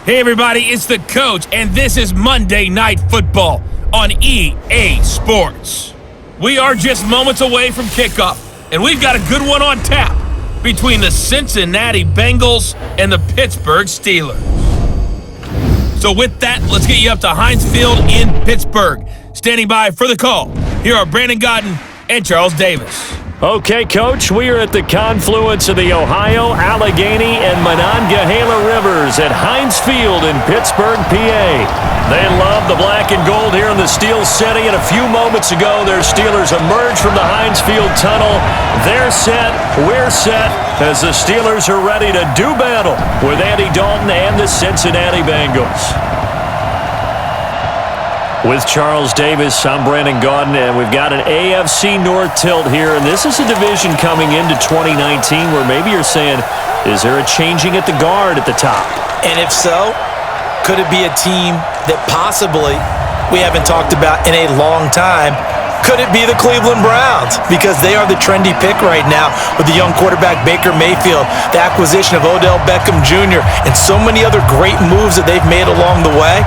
Hey everybody, it's the coach, and this is Monday Night Football on EA Sports. We are just moments away from kickoff, and we've got a good one on tap between the Cincinnati Bengals and the Pittsburgh Steelers. So with that, let's get you up to Heinz Field in Pittsburgh. Standing by for the call, here are Brandon Godden and Charles Davis. Okay, Coach, we are at the confluence of the Ohio, Allegheny, and Monongahela Rivers at Heinz Field in Pittsburgh, PA. They love the black and gold here in the Steel City, and a few moments ago, their Steelers emerged from the Heinz Field tunnel. They're set, we're set, as the Steelers are ready to do battle with Andy Dalton and the Cincinnati Bengals. With Charles Davis, I'm Brandon Godden, and we've got an AFC North tilt here, and this is a division coming into 2019 where maybe you're saying, is there a changing at the guard at the top? And if so, could it be a team that possibly we haven't talked about in a long time? Could it be the Cleveland Browns? Because they are the trendy pick right now with the young quarterback Baker Mayfield, the acquisition of Odell Beckham Jr., and so many other great moves that they've made along the way.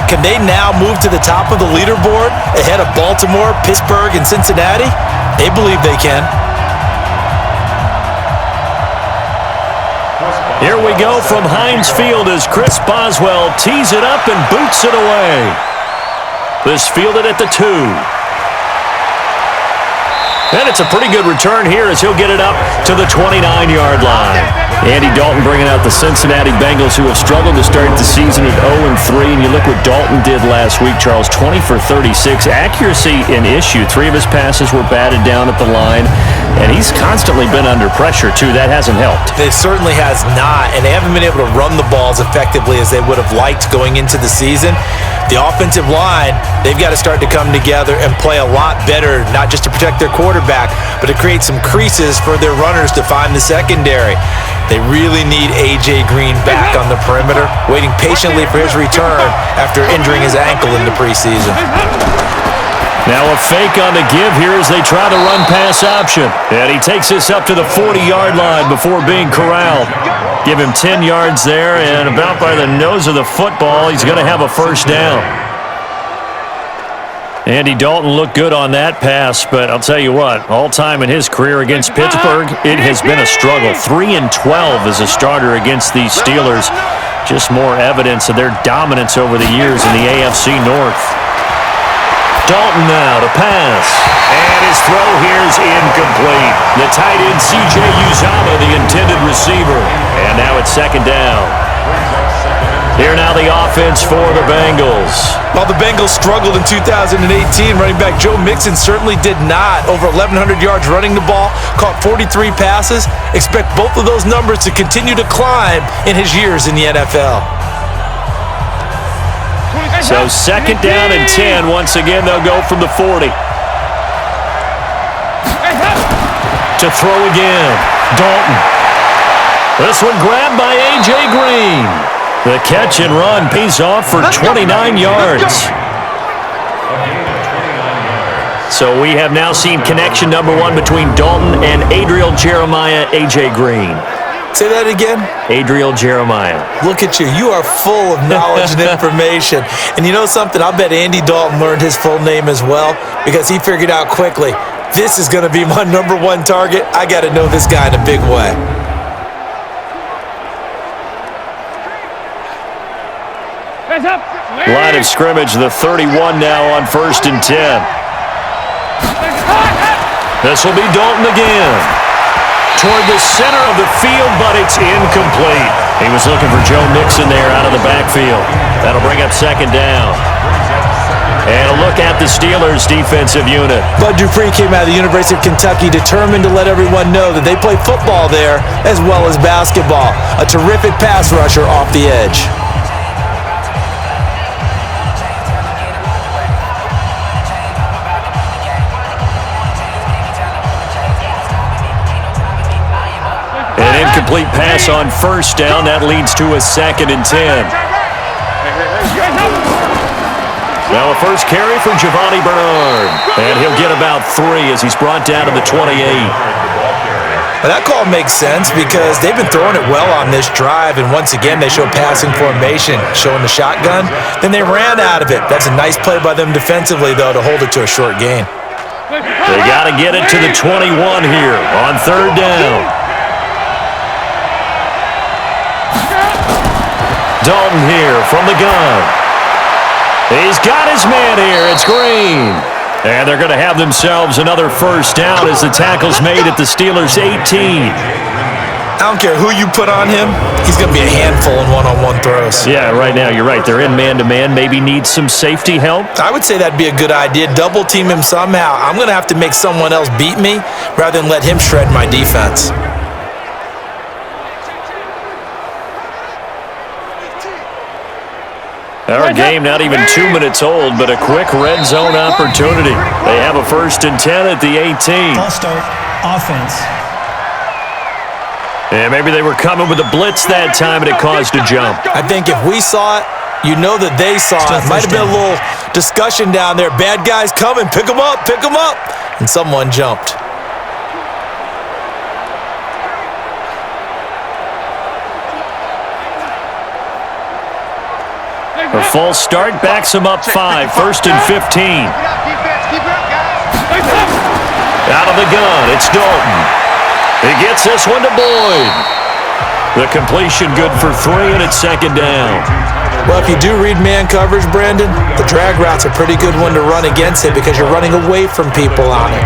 Can they now move to the top of the leaderboard ahead of Baltimore, Pittsburgh, and Cincinnati? They believe they can. Here we go from Heinz Field as Chris Boswell tees it up and boots it away. This fielded at the 2. And it's a pretty good return here as he'll get it up to the 29-yard line. Andy Dalton bringing out the Cincinnati Bengals, who have struggled to start the season at 0-3. And you look what Dalton did last week, Charles, 20 for 36. Accuracy an issue. 3 of his passes were batted down at the line. And he's constantly been under pressure, too. That hasn't helped. It certainly has not, and they haven't been able to run the balls effectively as they would have liked going into the season. The offensive line, they've got to start to come together and play a lot better, not just to protect their quarterback, but to create some creases for their runners to find the secondary. They really need A.J. Green back on the perimeter, waiting patiently for his return after injuring his ankle in the preseason. Now a fake on the give here as they try to run pass option. And he takes this up to the 40-yard line before being corralled. Give him 10 yards there, and about by the nose of the football, he's going to have a first down. Andy Dalton looked good on that pass, but I'll tell you what, all time in his career against Pittsburgh, it has been a struggle. 3-12 as a starter against these Steelers. Just more evidence of their dominance over the years in the AFC North. Dalton now to pass. And his throw here is incomplete. The tight end, C.J. Uzomah, the intended receiver. And now it's second down. Here now the offense for the Bengals. While the Bengals struggled in 2018, running back Joe Mixon certainly did not. Over 1,100 yards running the ball, caught 43 passes. Expect both of those numbers to continue to climb in his years in the NFL. So second down and 10. Once again, they'll go from the 40. To throw again. Dalton. This one grabbed by A.J. Green. The catch and run pays off for 29 yards. So we have now seen connection number 1 between Dalton and Adriel Jeremiah, A.J. Green. Say that again. Adriel Jeremiah. Look at you. You are full of knowledge and information. And you know something? I bet Andy Dalton learned his full name as well because he figured out quickly, this is going to be my number 1 target. I got to know this guy in a big way. Line of scrimmage, the 31 now on 1st and 10. This will be Dalton again. Toward the center of the field, but it's incomplete. He was looking for Joe Mixon there out of the backfield. That'll bring up second down. And a look at the Steelers' defensive unit. Bud Dupree came out of the University of Kentucky determined to let everyone know that they play football there as well as basketball. A terrific pass rusher off the edge. An incomplete pass on 1st down. That leads to a 2nd and 10. Now a first carry for Giovanni Bernard. And he'll get about 3 as he's brought down to the 28. Well, that call makes sense because they've been throwing it well on this drive, and once again, they show passing formation, showing the shotgun. Then they ran out of it. That's a nice play by them defensively, though, to hold it to a short gain. They got to get it to the 21 here on third down. Dalton here from the gun. He's got his man here. It's Green. And they're going to have themselves another first down as the tackle's made at the Steelers' 18. I don't care who you put on him. He's going to be a handful in one-on-one throws. Yeah, right now, you're right. They're in man-to-man. Maybe need some safety help. I would say that'd be a good idea. Double team him somehow. I'm going to have to make someone else beat me rather than let him shred my defense. Our game not even 2 minutes old, but a quick red zone opportunity. They have a 1st and 10 at the 18. False start, offense. And maybe they were coming with a blitz that time and it caused a jump. I think if we saw it, you know that they saw it. Might have been a little discussion down there. Bad guys coming, pick them up, pick them up. And someone jumped. A false start backs him up 5, 1st and 15. Out of the gun, it's Dalton. He gets this one to Boyd. The completion good for 3, and it's 2nd down. Well, if you do read man coverage, Brandon, the drag route's a pretty good one to run against it because you're running away from people on it.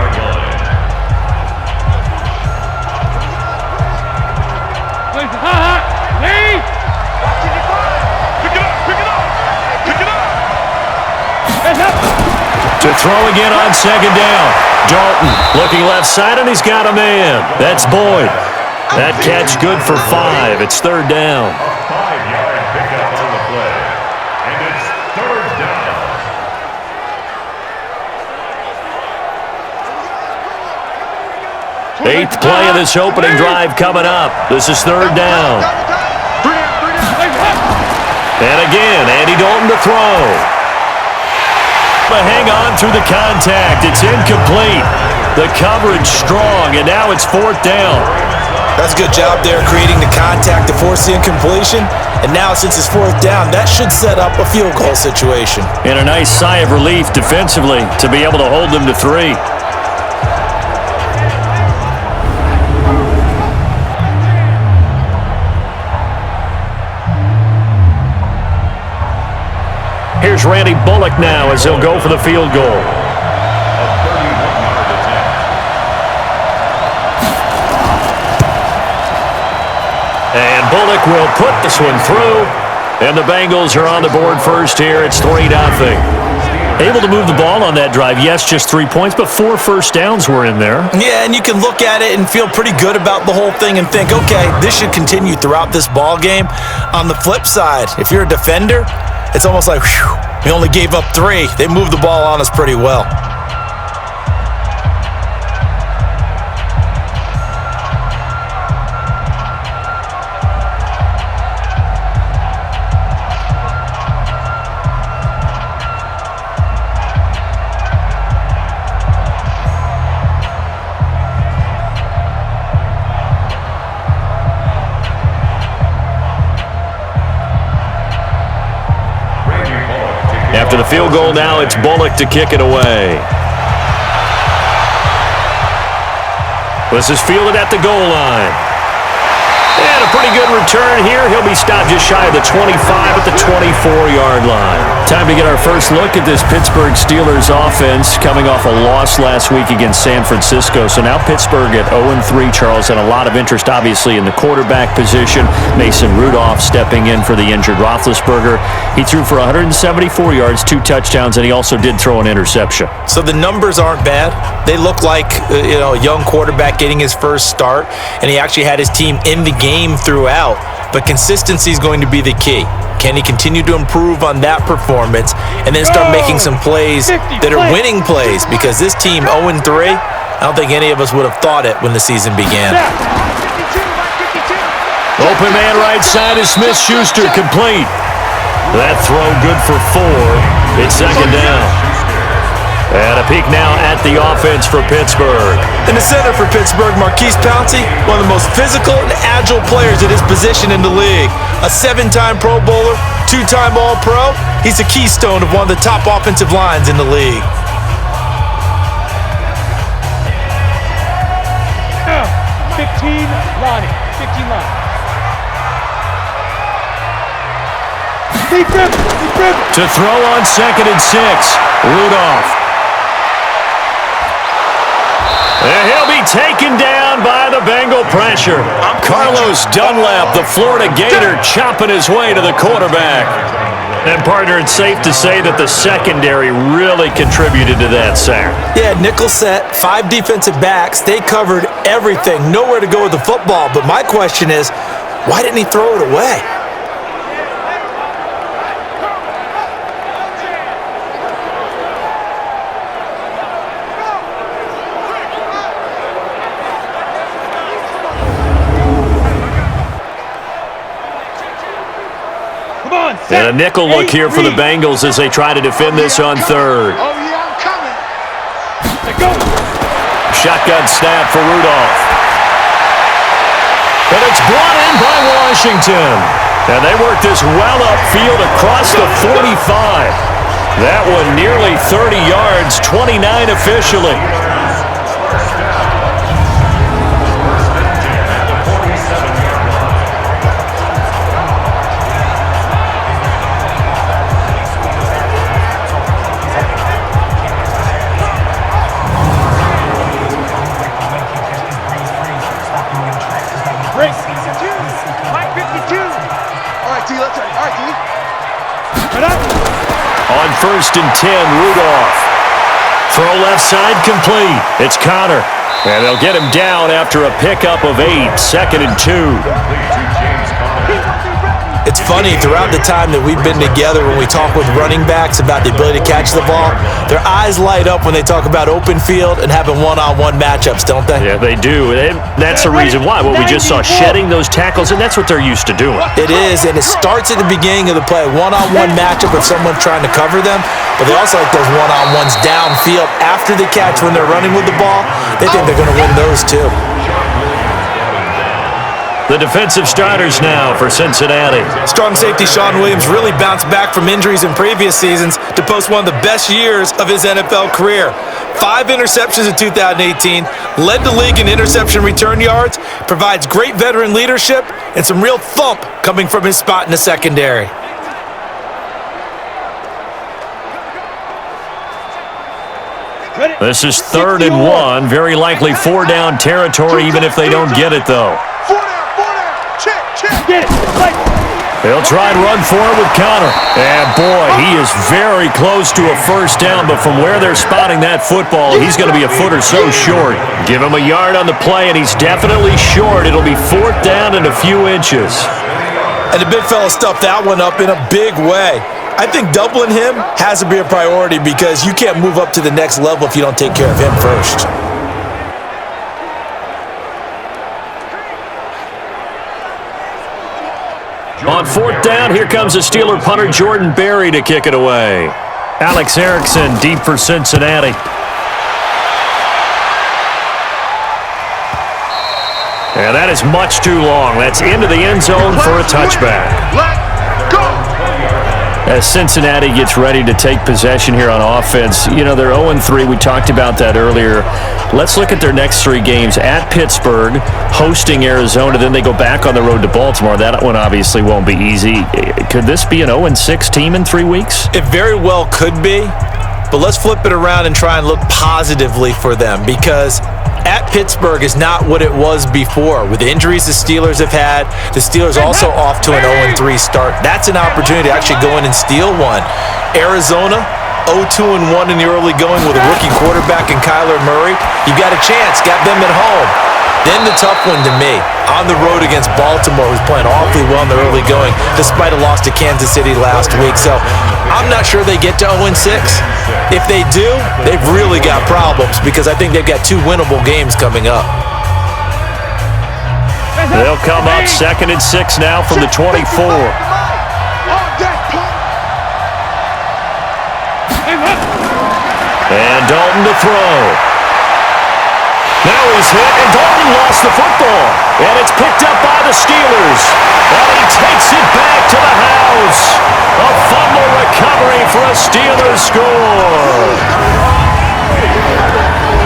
To throw again on 2nd down. Dalton looking left side, and he's got a man. That's Boyd. That catch good for 5. It's 3rd down. 5-yard pickup on the play. And it's 3rd down. Eighth play of this opening drive coming up. This is 3rd down. And again, Andy Dalton to throw. Hang on through the contact. It's incomplete. The coverage strong, and now it's 4th down. That's a good job there creating the contact to force the incompletion. And now since it's 4th down, that should set up a field goal situation. And a nice sigh of relief defensively to be able to hold them to 3. Here's Randy Bullock now as he'll go for the field goal. A 31-yard attempt. And Bullock will put this one through. And the Bengals are on the board first here. It's 3-0. Able to move the ball on that drive. Yes, just 3 points, but 4 first downs were in there. Yeah, and you can look at it and feel pretty good about the whole thing and think, okay, this should continue throughout this ball game. On the flip side, if you're a defender, it's almost like, whew, we only gave up 3. They moved the ball on us pretty well. After the field goal now, it's Bullock to kick it away. This is fielded at the goal line. And a pretty good return here. He'll be stopped just shy of the 25 at the 24-yard line. Time to get our first look at this Pittsburgh Steelers offense coming off a loss last week against San Francisco. So now Pittsburgh at 0-3, Charles, and a lot of interest obviously in the quarterback position. Mason Rudolph stepping in for the injured Roethlisberger. He threw for 174 yards, 2 touchdowns, and he also did throw an interception. So the numbers aren't bad. They look like a young quarterback getting his first start, and he actually had his team in the game throughout. But consistency is going to be the key. Can he continue to improve on that performance and then start making some plays that are winning plays? Because this team 0-3, I don't think any of us would have thought it when the season began. Open man right side is Smith-Schuster, complete. That throw good for 4. It's 2nd down. And a peek now at the offense for Pittsburgh. In the center for Pittsburgh, Marquise Pouncey, one of the most physical and agile players at his position in the league. A 7-time Pro Bowler, 2-time All-Pro. He's a keystone of one of the top offensive lines in the league. 15, Lonnie. 15, Lonnie. To throw on 2nd and 6, Rudolph. And he'll be taken down by the Bengal pressure. Carlos Dunlap, the Florida Gator, chopping his way to the quarterback. And, partner, it's safe to say that the secondary really contributed to that sack. Yeah, nickel set, 5 defensive backs. They covered everything. Nowhere to go with the football. But my question is, why didn't he throw it away? And a nickel look here for the Bengals as they try to defend this on 3rd. Oh, yeah, I'm coming. Shotgun snap for Rudolph. And it's brought in by Washington. And they work this well upfield across the 45. That one nearly 30 yards, 29 officially. On 1st and 10, Rudolph. Throw left side complete. It's Connor. And they'll get him down after a pickup of 8. 2nd and 2. It's funny, throughout the time that we've been together when we talk with running backs about the ability to catch the ball, their eyes light up when they talk about open field and having one-on-one matchups, don't they? Yeah, they do. And that's the reason why. What we just saw, shedding those tackles, and that's what they're used to doing. It is, and it starts at the beginning of the play. One-on-one matchup if someone's trying to cover them, but they also like those one-on-ones downfield after the catch when they're running with the ball. They think they're going to win those too. The defensive starters now for Cincinnati. Strong safety Sean Williams really bounced back from injuries in previous seasons to post one of the best years of his NFL career. 5 interceptions in 2018, led the league in interception return yards, provides great veteran leadership, and some real thump coming from his spot in the secondary. This is 3rd and 1, very likely 4-down territory, even if they don't get it, though. Get it. They'll try and run for it with Connor. And, boy, he is very close to a first down, but from where they're spotting that football, he's going to be a foot or so short. Give him a yard on the play, and he's definitely short. It'll be 4th down and a few inches. And the big fella stuffed that one up in a big way. I think doubling him has to be a priority because you can't move up to the next level if you don't take care of him first. On 4th down, here comes the Steeler punter Jordan Berry to kick it away. Alex Erickson deep for Cincinnati. And that is much too long. That's into the end zone for a touchback. As Cincinnati gets ready to take possession here on offense, you know, they're 0-3. We talked about that earlier. Let's look at their next 3 games. At Pittsburgh, hosting Arizona, then they go back on the road to Baltimore. That one obviously won't be easy. Could this be an 0-6 team in 3 weeks? It very well could be, but let's flip it around and try and look positively for them because at Pittsburgh is not what it was before. With the injuries the Steelers have had, the Steelers also off to an 0-3 start. That's an opportunity to actually go in and steal one. Arizona, 0-2-1 in the early going with a rookie quarterback in Kyler Murray. You've got a chance. Got them at home. Then the tough one to me, on the road against Baltimore, who's playing awfully well in the early going, despite a loss to Kansas City last week. So I'm not sure they get to 0-6. If they do, they've really got problems because I think they've got 2 winnable games coming up. They'll come up 2nd and 6 now from the 24. And Dalton to throw. Now he's hit, and Dalton lost the football. And it's picked up by the Steelers. And he takes it back to the house. A fumble recovery for a Steelers score.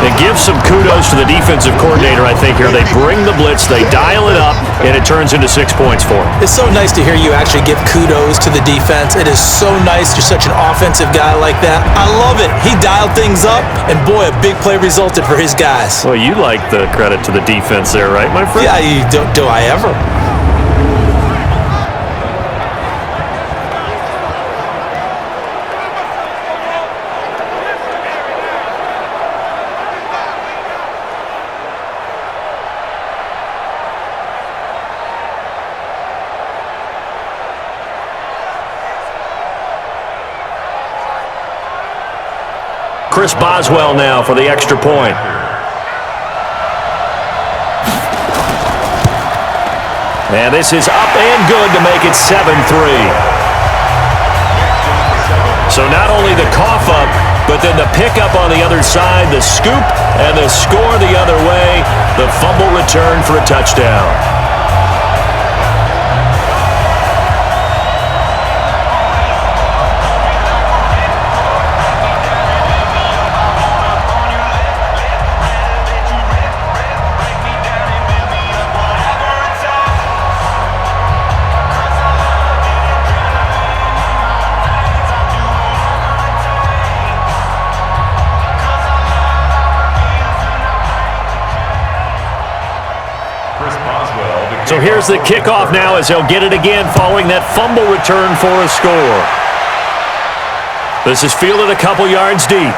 It gives some kudos to the defensive coordinator, I think, here. They bring the blitz, they dial it up, and it turns into 6 points for him. It's so nice to hear you actually give kudos to the defense. It is so nice. You're such an offensive guy like that. I love it. He dialed things up, and boy, a big play resulted for his guys. Well, you like the credit to the defense there, right, my friend? Yeah, do I ever? Chris Boswell now for the extra point. And this is up and good to make it 7-3. So not only the cough up, but then the pickup on the other side, the scoop, and the score the other way. The fumble return for a touchdown. So here's the kickoff now as he'll get it again following that fumble return for a score. This is fielded a couple yards deep.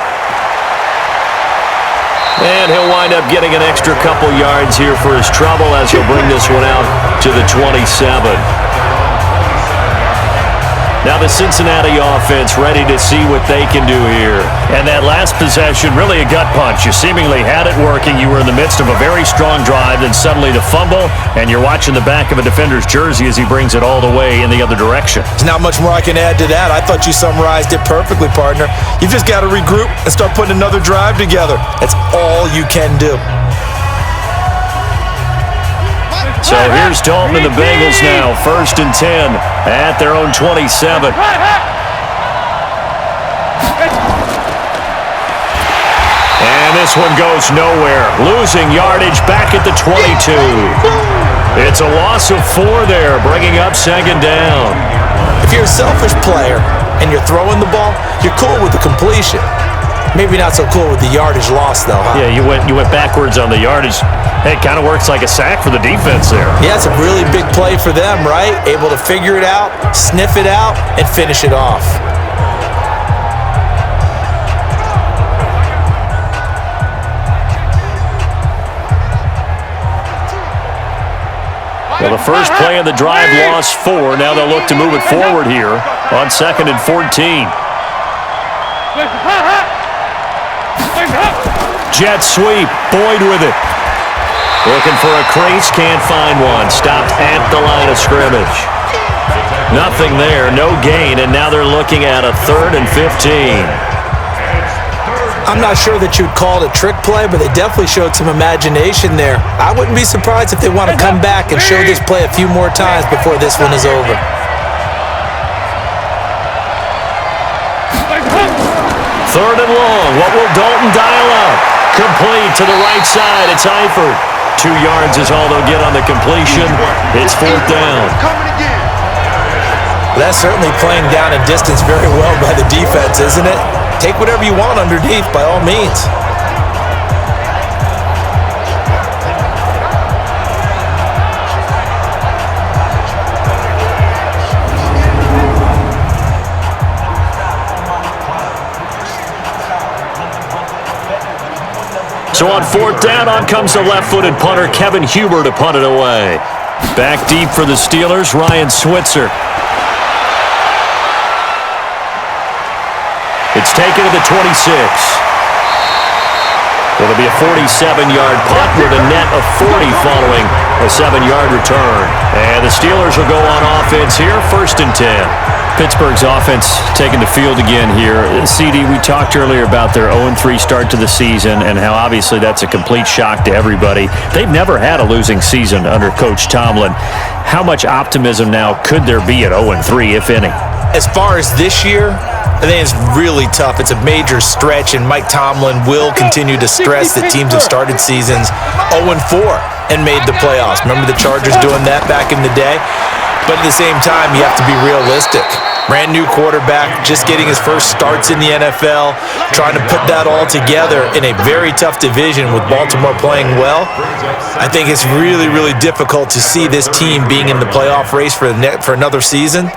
And he'll wind up getting an extra couple yards here for his trouble as he'll bring this one out to the 27. Now the Cincinnati offense ready to see what they can do here. And that last possession, really a gut punch. You seemingly had it working. You were in the midst of a very strong drive, then suddenly the fumble, and you're watching the back of a defender's jersey as he brings it all the way in the other direction. There's not much more I can add to that. I thought you summarized it perfectly, partner. You've just got to regroup and start putting another drive together. That's all you can do. So here's Dalton and the Bengals now, 1st and 10 at their own 27. And this one goes nowhere, losing yardage back at the 22. It's a loss of 4 there, bringing up 2nd down. If you're a selfish player and you're throwing the ball, you're cool with the completion. Maybe not so cool with the yardage loss, though, huh? Yeah, you went backwards on the yardage. Hey, it kind of works like a sack for the defense there. Yeah, it's a really big play for them, right? Able to figure it out, sniff it out, and finish it off. Well, the first play of the drive lost 4. Now they'll look to move it forward here on 2nd and 14. Jet sweep, Boyd with it. Looking for a crease, can't find one. Stopped at the line of scrimmage. Nothing there, no gain, and now they're looking at a 3rd and 15. I'm not sure that you'd call it a trick play, but they definitely showed some imagination there. I wouldn't be surprised if they want to come back and show this play a few more times before this one is over. Third and long. What will Dalton dial up? Complete to the right side. It's Eifert. 2 yards is all they'll get on the completion. It's 4th down. That's certainly playing down in distance very well by the defense, isn't it? Take whatever you want underneath, by all means. So on 4th down, on comes the left-footed punter, Kevin Huber, to punt it away. Back deep for the Steelers, Ryan Switzer. It's taken to the 26. It'll be a 47-yard punt with a net of 40 following a 7-yard return. And the Steelers will go on offense here, 1st and 10. Pittsburgh's offense taking the field again here. CD, we talked earlier about their 0-3 start to the season and how obviously that's a complete shock to everybody. They've never had a losing season under Coach Tomlin. How much optimism now could there be at 0-3, if any? As far as this year, I think it's really tough. It's a major stretch, and Mike Tomlin will continue to stress that teams have started seasons 0-4 and made the playoffs. Remember the Chargers doing that back in the day? But at the same time, you have to be realistic. Brand new quarterback, just getting his first starts in the NFL, trying to put that all together in a very tough division with Baltimore playing well. I think it's really, really difficult to see this team being in the playoff race for another season.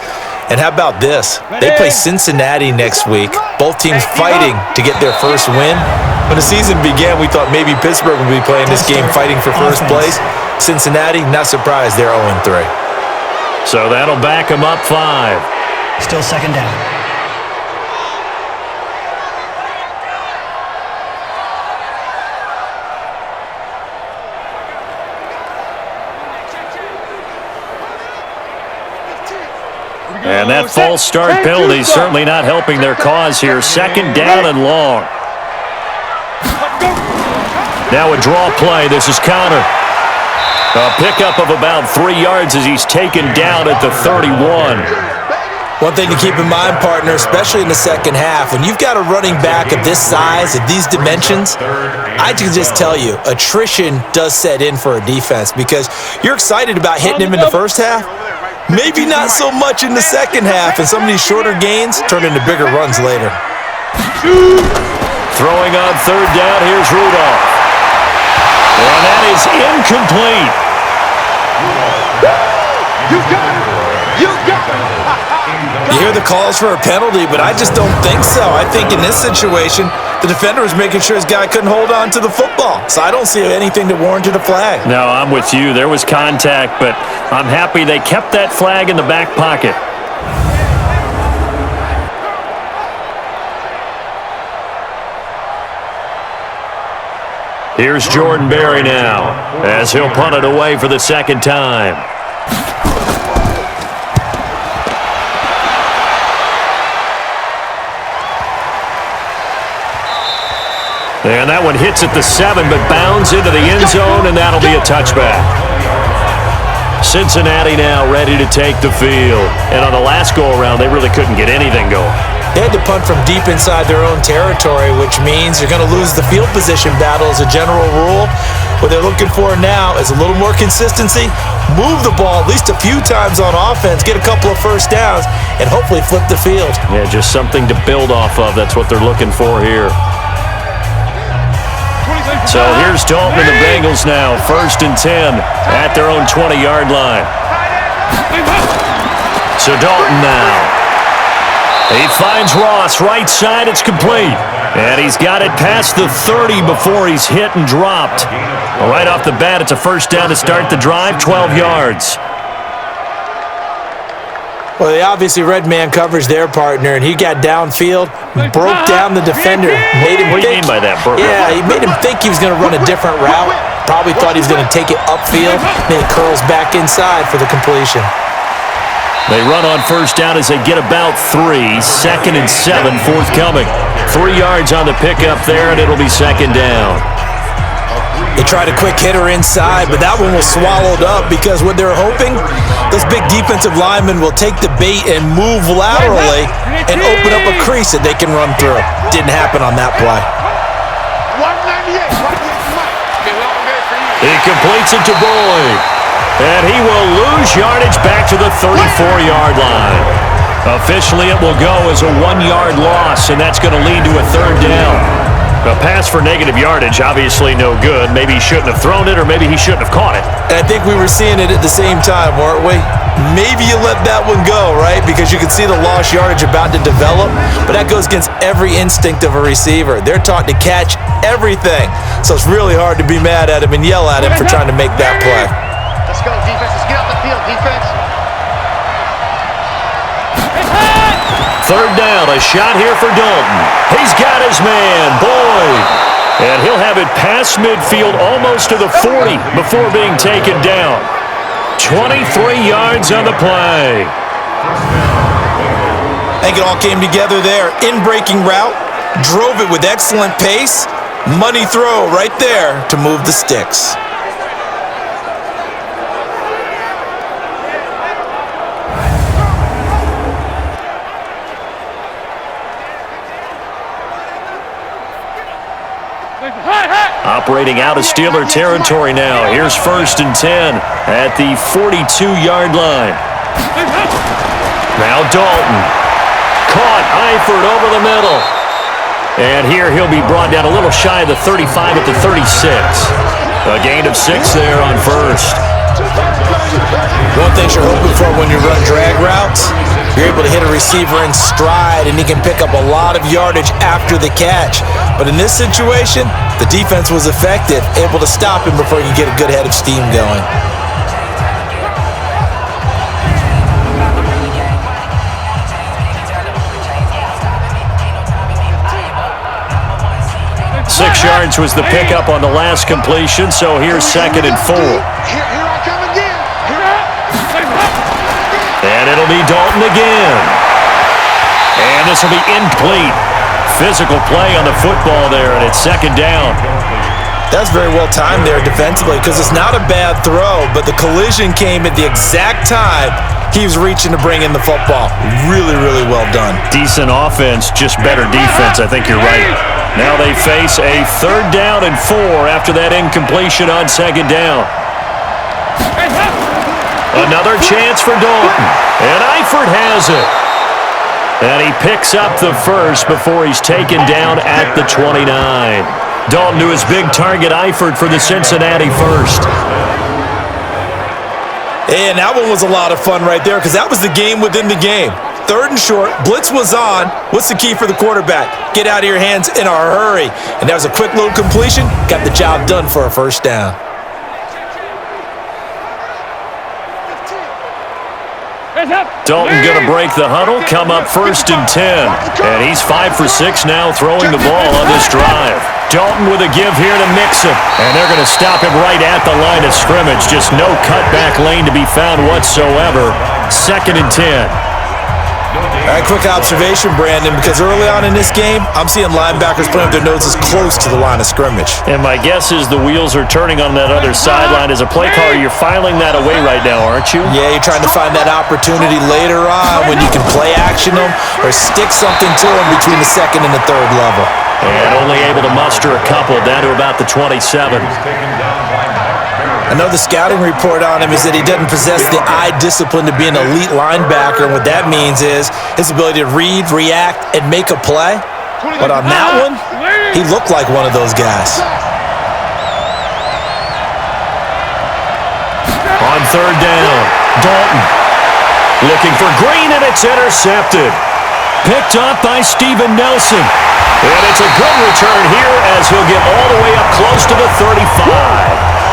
And how about this? They play Cincinnati next week. Both teams fighting to get their first win. When the season began, we thought maybe Pittsburgh would be playing this game fighting for first place. Cincinnati, not surprised, they're 0-3. So that'll back them up 5. Still 2nd down. And that false start penalty is certainly not helping their cause here. 2nd down and long. Now a draw play. This is Connor. A pickup of about 3 yards as he's taken down at the 31. One thing to keep in mind, partner, especially in the second half, when you've got a running back of this size, of these dimensions, I can just tell you, attrition does set in for a defense because you're excited about hitting him in the first half. Maybe not so much in the second half, and some of these shorter gains turn into bigger runs later. Throwing on 3rd down, here's Rudolph. And that is incomplete. You got it! You got it! You hear the calls for a penalty, but I just don't think so. I think in this situation, the defender was making sure his guy couldn't hold on to the football. So I don't see anything that warranted a flag. No, I'm with you. There was contact, but I'm happy they kept that flag in the back pocket. Here's Jordan Berry now, as he'll punt it away for the 2nd time. And that one hits at the 7, but bounds into the end zone, and that'll be a touchback. Cincinnati now ready to take the field. And on the last go-around, they really couldn't get anything going. They had to punt from deep inside their own territory, which means you're going to lose the field position battle as a general rule. What they're looking for now is a little more consistency, move the ball at least a few times on offense, get a couple of first downs, and hopefully flip the field. Yeah, just something to build off of. That's what they're looking for here. So here's Dalton and the Bengals now, 1st and 10 at their own 20-yard line. So Dalton now. He finds Ross, right side, it's complete. And he's got it past the 30 before he's hit and dropped. Well, right off the bat, it's a 1st down to start the drive, 12 yards. Well, they obviously read man coverage their partner, and he got downfield, broke down the defender, made him What do you think. mean by that, Burt? Yeah, he made him think he was going to run a different route. Probably thought he was going to take it upfield, then he curls back inside for the completion. They run on 1st down as they get about 3. 2nd and 7 forthcoming. 3 yards on the pickup there, and it'll be 2nd down. They tried a quick hitter inside, but that one was swallowed up because what they're hoping, those big defensive linemen will take the bait and move laterally and open up a crease that they can run through. Didn't happen on that play. 198. He completes it to Boyd. And he will lose yardage back to the 34-yard line. Officially, it will go as a 1-yard loss, and that's going to lead to a 3rd down. A pass for negative yardage, obviously no good. Maybe he shouldn't have thrown it, or maybe he shouldn't have caught it. And I think we were seeing it at the same time, weren't we? Maybe you let that one go, right? Because you can see the lost yardage about to develop, but that goes against every instinct of a receiver. They're taught to catch everything, so it's really hard to be mad at him and yell at him for trying to make that play. Let's go, defense. Let's get off the field, defense. 3rd down, a shot here for Dalton. He's got his man, Boyd. And he'll have it past midfield almost to the 40 before being taken down. 23 yards on the play. I think it all came together there. In-breaking route, drove it with excellent pace. Money throw right there to move the sticks. Operating out of Steeler territory now. Here's 1st and 10 at the 42-yard line. Now Dalton. Caught Eifert over the middle. And here he'll be brought down a little shy of the 35 at the 36. A gain of 6 there on 1st. One thing you're hoping for when you run drag routes, you're able to hit a receiver in stride and he can pick up a lot of yardage after the catch. But in this situation, the defense was effective, able to stop him before he could get a good head of steam going. Six yards was the pickup on the last completion, so here's 2nd and 4. Here I come again. And it'll be Dalton again. And this will be incomplete. Physical play on the football there, and it's 2nd down. That's very well timed there defensively because it's not a bad throw, but the collision came at the exact time he was reaching to bring in the football. Really, really well done. Decent offense, just better defense. I think you're right. Now they face a 3rd down and 4 after that incompletion on 2nd down. Another chance for Dalton. And Eifert has it. And he picks up the 1st before he's taken down at the 29. Dalton to his big target, Eifert, for the Cincinnati 1st. And that one was a lot of fun right there because that was the game within the game. 3rd and short, blitz was on. What's the key for the quarterback? Get out of your hands in a hurry. And that was a quick little completion. Got the job done for a 1st down. Dalton going to break the huddle, come up 1st and 10. And he's 5 for 6 now throwing the ball on this drive. Dalton with a give here to Mixon. And they're going to stop him right at the line of scrimmage. Just no cutback lane to be found whatsoever. 2nd and 10. All right, quick observation, Brandon, because early on in this game, I'm seeing linebackers putting up their noses close to the line of scrimmage. And my guess is the wheels are turning on that other sideline. As a play caller, you're filing that away right now, aren't you? Yeah, you're trying to find that opportunity later on when you can play action them or stick something to them between the 2nd and the 3rd level. And only able to muster a couple down to about the 27. I know the scouting report on him is that he doesn't possess the eye discipline to be an elite linebacker, and what that means is his ability to read, react, and make a play. But on that one, he looked like one of those guys. On 3rd down, Dalton looking for Green, and it's intercepted. Picked up by Steven Nelson. And it's a good return here as he'll get all the way up close to the 35.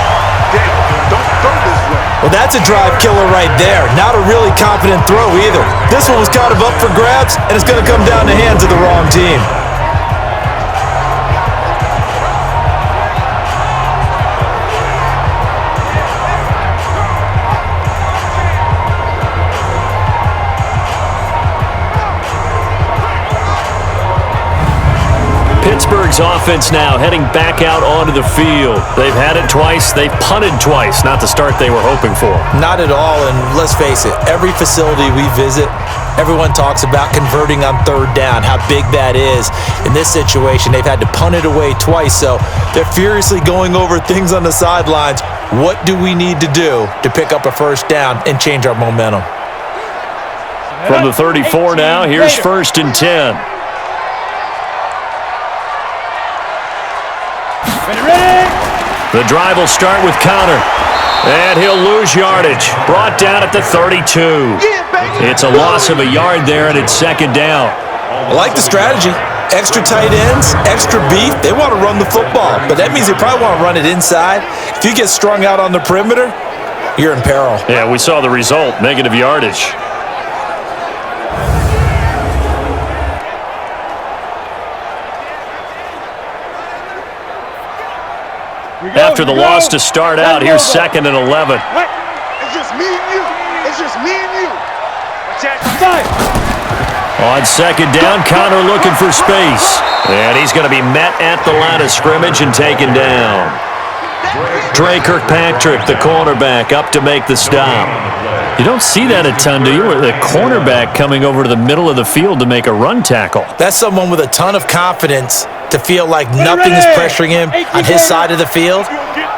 Well, that's a drive killer right there. Not a really confident throw either. This one was kind of up for grabs, and it's going to come down the hands of the wrong team. Pittsburgh's offense now heading back out onto the field. They've had it twice. They've punted twice. Not the start they were hoping for. Not at all, and let's face it, every facility we visit, everyone talks about converting on 3rd down, how big that is. In this situation, they've had to punt it away twice, so they're furiously going over things on the sidelines. What do we need to do to pick up a 1st down and change our momentum? From the 34 now, here's 1st and 10. The drive will start with Connor. And he'll lose yardage. Brought down at the 32. It's a loss of a yard there, and it's 2nd down. I like the strategy. Extra tight ends, extra beef. They want to run the football, but that means they probably want to run it inside. If you get strung out on the perimeter, you're in peril. Yeah, we saw the result, negative yardage. after the loss to start out. Here's 2nd and 11. It's just me and you. It's just me and you. On 2nd down, Connor looking for space. And he's going to be met at the line of scrimmage and taken down. Trey Kirkpatrick, the cornerback, up to make the stop. You don't see that a ton, do you? The cornerback coming over to the middle of the field to make a run tackle. That's someone with a ton of confidence to feel like nothing is pressuring him on his side of the field.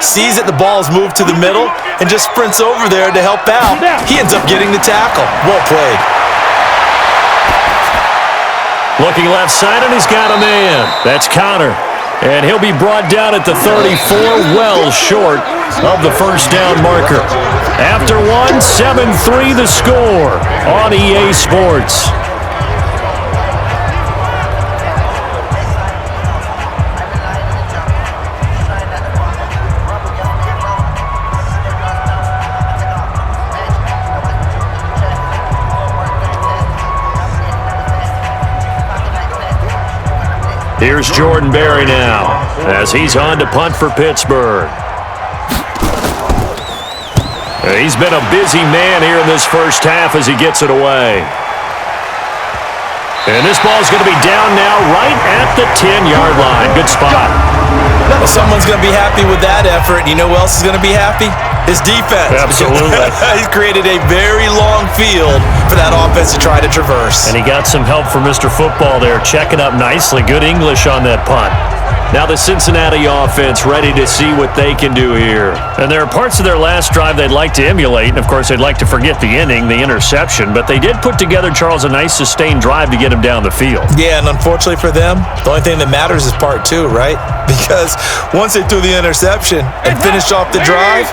Sees that the ball is moved to the middle and just sprints over there to help out. He ends up getting the tackle. Well played. Looking left side, and he's got a man. That's Connor. And he'll be brought down at the 34, well short of the first down marker. After one, 7-3 the score on EA Sports. Here's Jordan Berry now, as he's on to punt for Pittsburgh. He's been a busy man here in this first half as he gets it away. And this ball's going to be down now right at the 10-yard line. Good spot. Well, someone's going to be happy with that effort. You know who else is going to be happy? His defense. Absolutely. He's created a very long field for that offense to try to traverse. And he got some help from Mr. Football there, checking up nicely. Good English on that punt. Now the Cincinnati offense ready to see what they can do here. And there are parts of their last drive they'd like to emulate. And, of course, they'd like to forget the inning, the interception. But they did put together, Charles, a nice sustained drive to get him down the field. Yeah, and unfortunately for them, the only thing that matters is part two, right? Because once they threw the interception and finished off the drive,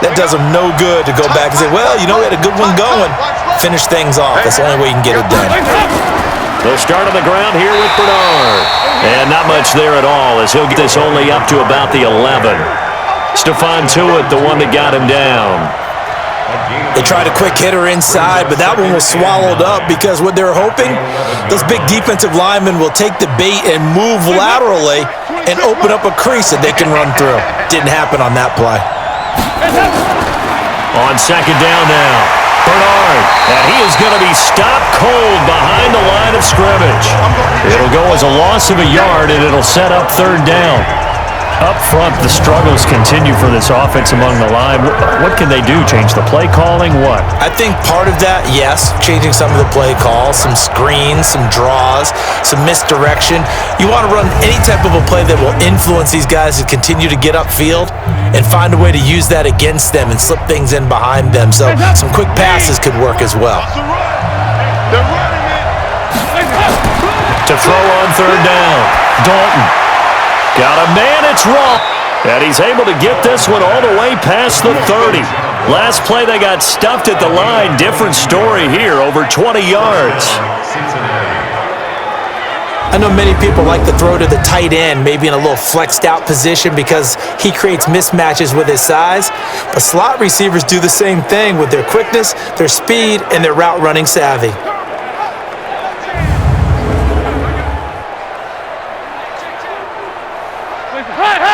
that does them no good to go back and say, well, you know, we had a good one going. Finish things off. That's the only way you can get it done. They'll start on the ground here with Bernard. And not much there at all as he'll get this only up to about the 11. Stephon Tuitt, the one that got him down. They tried a quick hitter inside, but that one was swallowed up because what they're hoping, those big defensive linemen will take the bait and move laterally and open up a crease that they can run through. Didn't happen on that play. On 2nd down now, Bernard, and he is going to be stopped cold behind the line of scrimmage. It'll go as a loss of a yard, and it'll set up 3rd down. Up front, the struggles continue for this offense among the line. What can they do? Change the play calling? What? I think part of that, yes, changing some of the play calls, some screens, some draws, some misdirection. You want to run any type of a play that will influence these guys to continue to get upfield and find a way to use that against them and slip things in behind them. So some quick passes could work as well. To throw on 3rd down, Dalton. Got a man, it's wrong. And he's able to get this one all the way past the 30. Last play, they got stuffed at the line. Different story here, over 20 yards. I know many people like to throw to the tight end, maybe in a little flexed out position because he creates mismatches with his size. But slot receivers do the same thing with their quickness, their speed, and their route running savvy.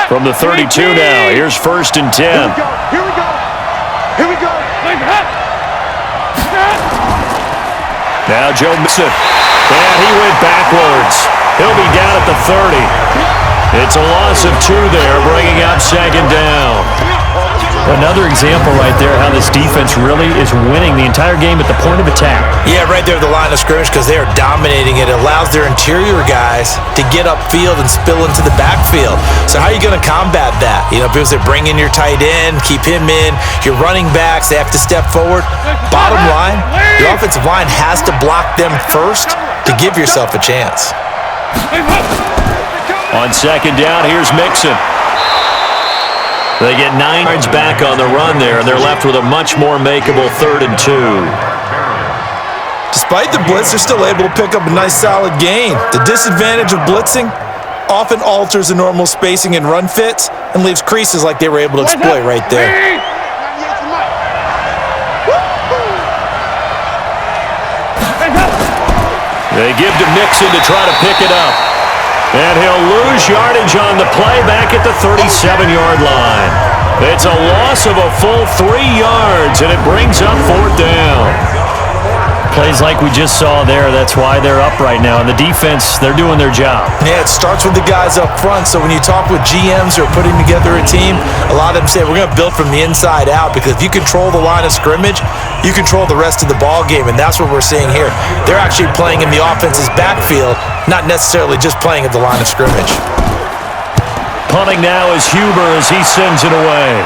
From the 32 now, here's 1st and 10. Here we go. Here we go. Now Joe Mixon. And he went backwards. He'll be down at the 30. It's a loss of 2 there, bringing up 2nd down. Another example right there how this defense really is winning the entire game at the point of attack. Yeah, right there at the line of scrimmage because they are dominating it. It allows their interior guys to get upfield and spill into the backfield. So how are you going to combat that? You know, people say bring in your tight end, keep him in. Your running backs, they have to step forward. Bottom line, your offensive line has to block them first to give yourself a chance. On 2nd down, here's Mixon. They get 9 yards back on the run there, and they're left with a much more makeable 3rd and 2. Despite the blitz, they're still able to pick up a nice solid gain. The disadvantage of blitzing often alters the normal spacing and run fits and leaves creases like they were able to exploit right there. They give to Mixon to try to pick it up. And he'll lose yardage on the play back at the 37-yard line. It's a loss of a full 3 yards, and it brings up 4th down. Plays like we just saw there, that's why they're up right now. And the defense, they're doing their job. Yeah, it starts with the guys up front. So when you talk with GMs who are putting together a team, a lot of them say we're going to build from the inside out, because if you control the line of scrimmage, you control the rest of the ball game, and that's what we're seeing here. They're actually playing in the offense's backfield, not necessarily just playing at the line of scrimmage. Punting now is Huber as he sends it away.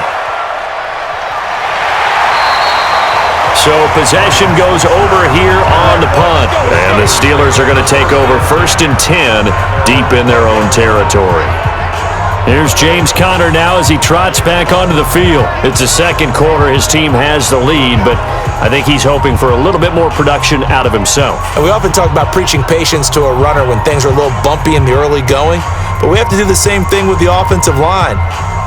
So possession goes over here on the punt. And the Steelers are going to take over 1st and 10 deep in their own territory. Here's James Conner now as he trots back onto the field. It's the second quarter. His team has the lead, but I think he's hoping for a little bit more production out of himself. And we often talk about preaching patience to a runner when things are a little bumpy in the early going, but we have to do the same thing with the offensive line.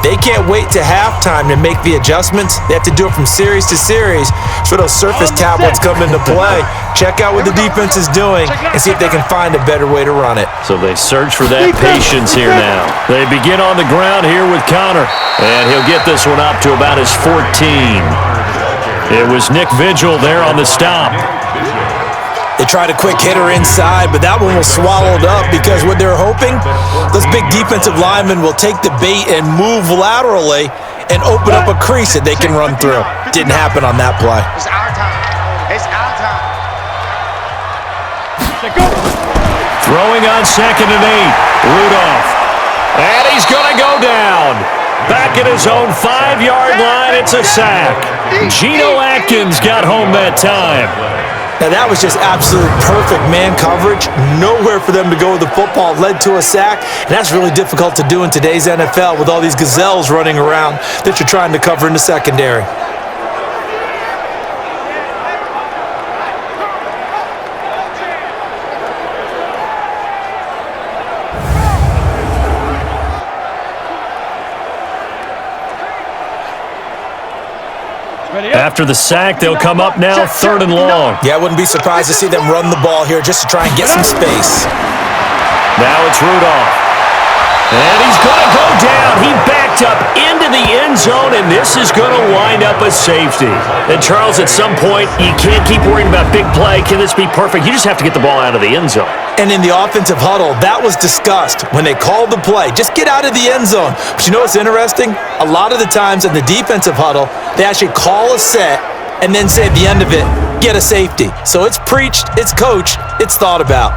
They can't wait to halftime to make the adjustments. They have to do it from series to series so those surface tablets come into play. Check out what the defense is doing and see if they can find a better way to run it. So they search for that patience here now. They begin on the ground here with Conner, and he'll get this one up to about his 14. It was Nick Vigil there on the stop. They tried a quick hitter inside, but that one was swallowed up because what they're hoping, those big defensive linemen will take the bait and move laterally and open up a crease that they can run through. Didn't happen on that play. It's our time. It's our time. Throwing on 2nd and 8. Rudolph. And he's going to go down. Back at his own 5-yard line, it's a sack. Geno Atkins got home that time. Now that was just absolute perfect man coverage. Nowhere for them to go with the football. Led to a sack, and that's really difficult to do in today's NFL with all these gazelles running around that you're trying to cover in the secondary. After the sack, they'll come up now 3rd and long. Yeah, I wouldn't be surprised to see them run the ball here just to try and get some space. Now it's Rudolph. And he's going to go down. He backed up into the end zone, and this is going to wind up a safety. And, Charles, at some point, you can't keep worrying about big play. Can this be perfect? You just have to get the ball out of the end zone. And in the offensive huddle, that was discussed when they called the play. Just get out of the end zone. But you know what's interesting? A lot of the times in the defensive huddle, they actually call a set and then say at the end of it, get a safety. So it's preached, it's coached, it's thought about.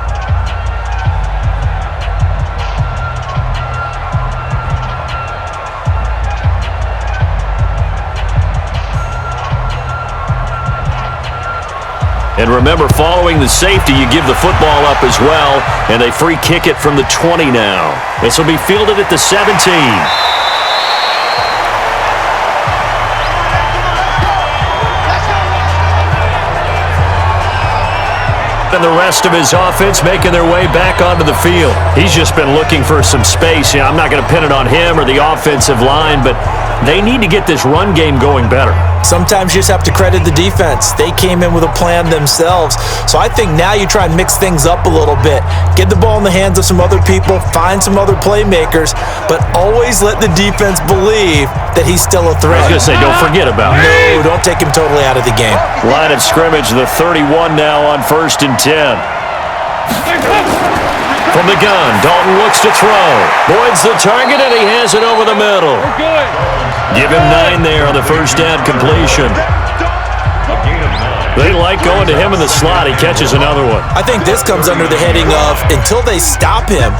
And remember, following the safety, you give the football up as well, and they free kick it from the 20 now. This will be fielded at the 17. And the rest of his offense making their way back onto the field. He's just been looking for some space. I'm not going to pin it on him or the offensive line, but they need to get this run game going better. Sometimes you just have to credit the defense. They came in with a plan themselves. So I think now you try and mix things up a little bit. Get the ball in the hands of some other people, find some other playmakers, but always let the defense believe that he's still a threat. I was going to say, don't forget about it. No, don't take him totally out of the game. Line of scrimmage, the 31 now on 1st and 10. From the gun, Dalton looks to throw. Boyd's the target, and he has it over the middle. Give him 9 there on the first down completion. They like going to him in the slot. He catches another one. I think this comes under the heading of, until they stop him,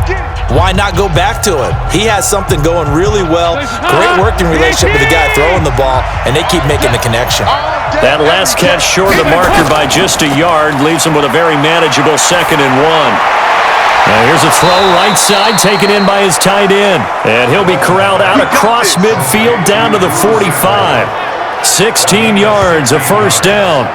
why not go back to him? He has something going really well. Great working relationship with the guy throwing the ball, and they keep making the connection. That last catch short of the marker by just a yard leaves him with a very manageable 2nd and 1. Now here's a throw right side taken in by his tight end. And he'll be corralled out across midfield down to the 45. 16 yards, a first down.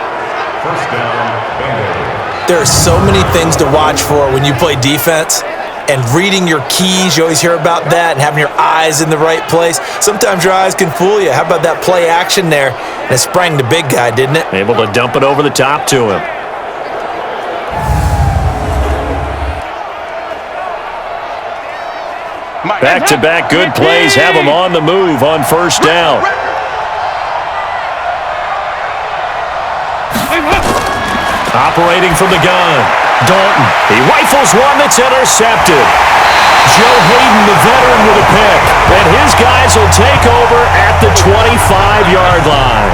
There are so many things to watch for when you play defense. And reading your keys, you always hear about that, and having your eyes in the right place. Sometimes your eyes can fool you. How about that play action there? And it sprang the big guy, didn't it? Able to dump it over the top to him. Back-to-back good plays have him on the move on first down. Operating from the gun, Dalton. He rifles one that's intercepted. Joe Hayden, the veteran, with a pick. And his guys will take over at the 25-yard line.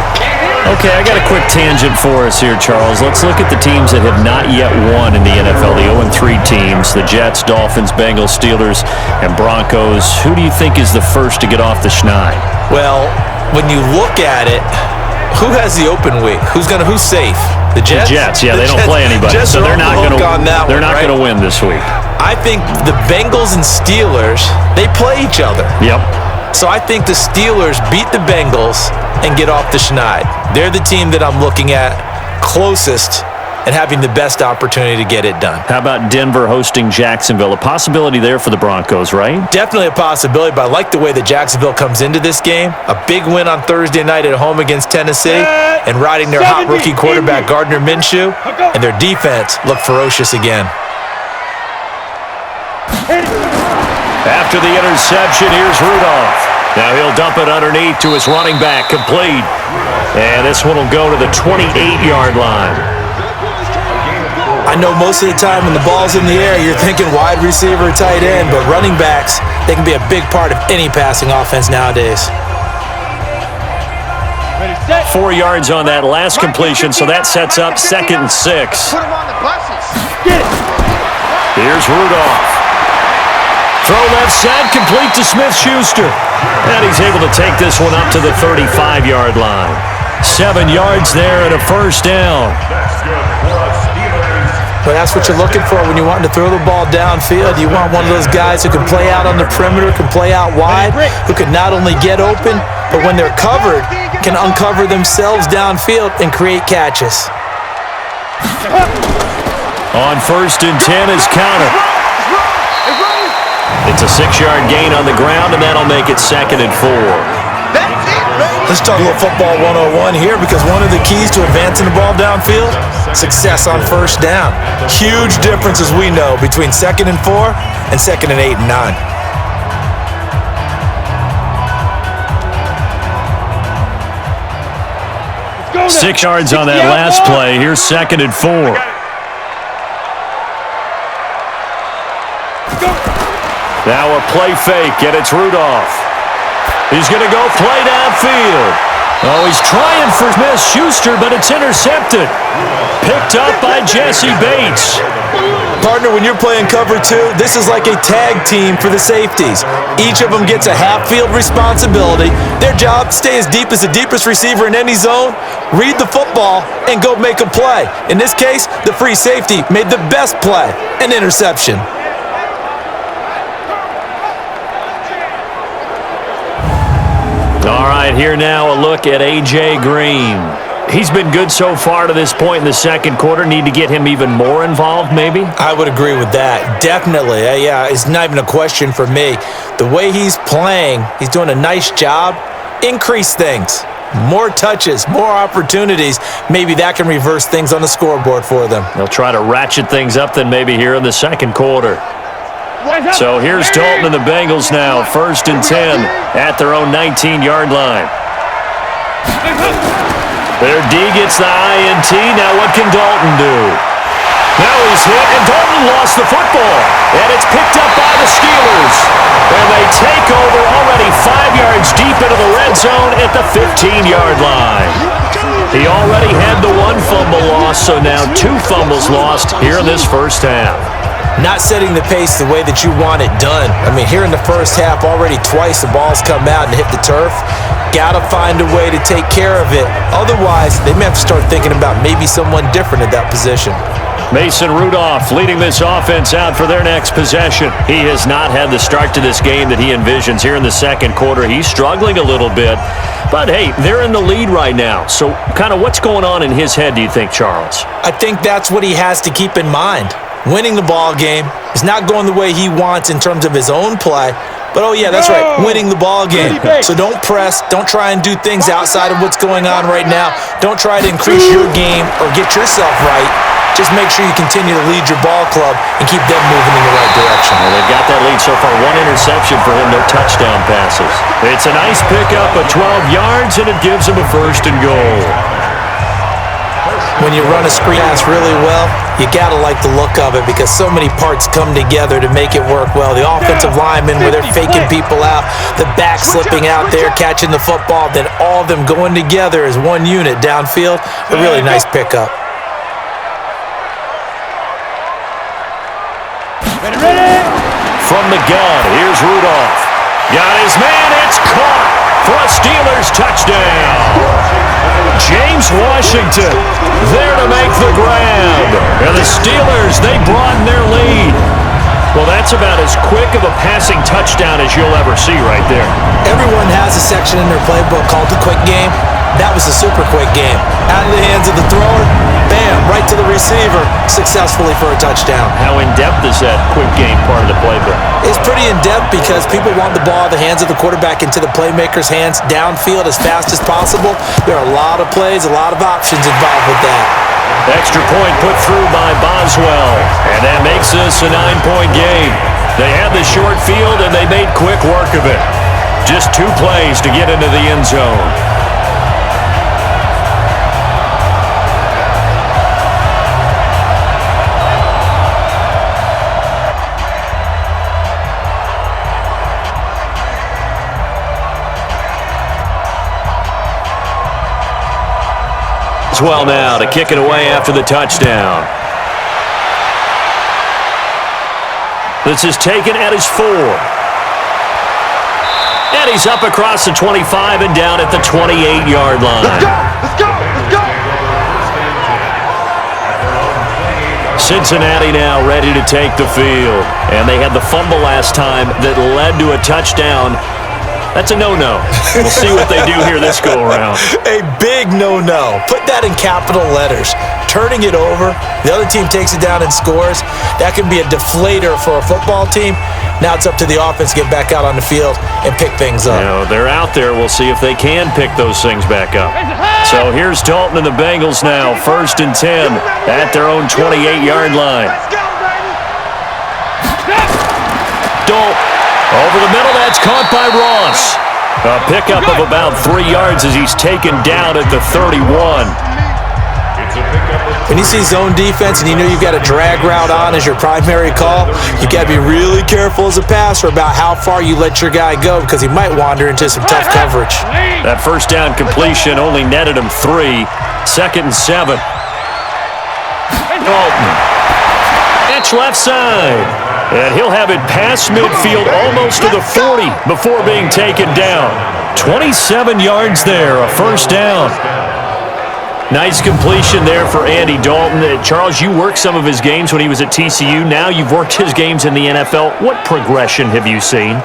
Okay, I got a quick tangent for us here, Charles. Let's look at the teams that have not yet won in the NFL, the 0-3 teams, the Jets, Dolphins, Bengals, Steelers, and Broncos. Who do you think is the first to get off the schneid? Well, when you look at it, who has the open week? Who's safe? The Jets? The Jets, yeah, they don't play anybody, so they're not going to win this week. I think the Bengals and Steelers, they play each other. Yep. So I think the Steelers beat the Bengals and get off the schneid. They're the team that I'm looking at closest and having the best opportunity to get it done. How about Denver hosting Jacksonville? A possibility there for the Broncos, right? Definitely a possibility, but I like the way that Jacksonville comes into this game. A big win on Thursday night at home against Tennessee and riding their hot rookie quarterback, Gardner Minshew, and their defense looked ferocious again. After the interception, here's Rudolph. Now he'll dump it underneath to his running back, complete. And this one will go to the 28-yard line. I know most of the time when the ball's in the air, you're thinking wide receiver, tight end, but running backs, they can be a big part of any passing offense nowadays. 4 yards on that last completion, so that sets up 2nd and 6. Here's Rudolph. Throw left side, complete to Smith-Schuster. And he's able to take this one up to the 35-yard line. 7 yards there and a first down. But that's what you're looking for when you're wanting to throw the ball downfield. You want one of those guys who can play out on the perimeter, can play out wide, who can not only get open, but when they're covered, can uncover themselves downfield and create catches. On 1st and 10 is counter. It's a 6-yard gain on the ground, and that'll make it 2nd and 4. Let's talk a little football 101 here, because one of the keys to advancing the ball downfield, success on first down. Huge difference, as we know, between 2nd and 4 and 2nd and 8 and 9. 6 yards on that last play. Here's 2nd and 4. Now a play fake, and it's Rudolph. He's going to go play downfield. Oh, he's trying for Smith-Schuster, but it's intercepted. Picked up by Jesse Bates. Partner, when you're playing cover 2, this is like a tag team for the safeties. Each of them gets a half-field responsibility. Their job, stay as deep as the deepest receiver in any zone, read the football, and go make a play. In this case, the free safety made the best play, an interception. All right, here now a look at A.J. Green. He's been good so far to this point in the second quarter. Need to get him even more involved, maybe? I would agree with that. Definitely. Yeah, it's not even a question for me. The way he's playing, he's doing a nice job. Increase things. More touches, more opportunities. Maybe that can reverse things on the scoreboard for them. They'll try to ratchet things up then maybe here in the second quarter. So here's Dalton and the Bengals now, 1st and 10 at their own 19-yard line. Their D gets the INT. Now what can Dalton do? Now he's hit, and Dalton lost the football. And it's picked up by the Steelers. And they take over already 5 yards deep into the red zone at the 15-yard line. He already had the 1 fumble loss, so now 2 fumbles lost here in this first half. Not setting the pace the way that you want it done. I mean, here in the first half, already twice the ball's come out and hit the turf. Got to find a way to take care of it. Otherwise, they may have to start thinking about maybe someone different at that position. Mason Rudolph leading this offense out for their next possession. He has not had the start to this game that he envisions here in the second quarter. He's struggling a little bit. But, hey, they're in the lead right now. So kind of what's going on in his head, do you think, Charles? I think that's what he has to keep in mind. Winning the ball game is not going the way he wants in terms of his own play. But, oh, yeah, that's right, winning the ball game. So don't press. Don't try and do things outside of what's going on right now. Don't try to increase your game or get yourself right. Just make sure you continue to lead your ball club and keep them moving in the right direction. Well, they've got that lead so far. One interception for him, no touchdown passes. It's a nice pickup of 12 yards, and it gives him a 1st and goal. When you run a screen pass really well, you got to like the look of it because so many parts come together to make it work well. The offensive linemen, where they're faking people out, the back slipping out there, catching the football, then all of them going together as one unit downfield. A really nice pickup. From the gun, here's Rudolph. Got his man, it's caught for a Steelers touchdown. James Washington there to make the grab. And the Steelers, they broaden their lead. Well, that's about as quick of a passing touchdown as you'll ever see right there. Everyone has a section in their playbook called the quick game. That was a super quick game. Out of the hands of the thrower, bam, right to the receiver, successfully for a touchdown. How in-depth is that quick game part of the playbook? It's pretty in-depth because people want the ball out of the hands of the quarterback into the playmaker's hands downfield as fast as possible. There are a lot of plays, a lot of options involved with that. Extra point put through by Boswell, and that makes this a 9-point game. They had the short field, and they made quick work of it. Just 2 plays to get into the end zone. Well now to kick it away after the touchdown. This is taken at his 4. And he's up across the 25 and down at the 28-yard line. Let's go! Let's go! Let's go! Cincinnati now ready to take the field. And they had the fumble last time that led to a touchdown. That's a no-no. We'll see what they do here this go-around. A big no-no. Put that in capital letters. Turning it over, the other team takes it down and scores. That can be a deflator for a football team. Now it's up to the offense to get back out on the field and pick things up. You know, they're out there. We'll see if they can pick those things back up. So here's Dalton and the Bengals now, 1st and 10 at their own 28-yard line. Dalton. Over the middle, that's caught by Ross. A pickup of about 3 yards as he's taken down at the 31. When you see zone defense and you know you've got a drag route on as your primary call, you've got to be really careful as a passer about how far you let your guy go because he might wander into some tough coverage. That 1st down completion only netted him 3. 2nd and 7. Dalton. It's left side. And he'll have it past midfield almost to the 40 before being taken down. 27 yards there, a 1st down. Nice completion there for Andy Dalton. Charles, you worked some of his games when he was at TCU. Now you've worked his games in the NFL. What progression have you seen?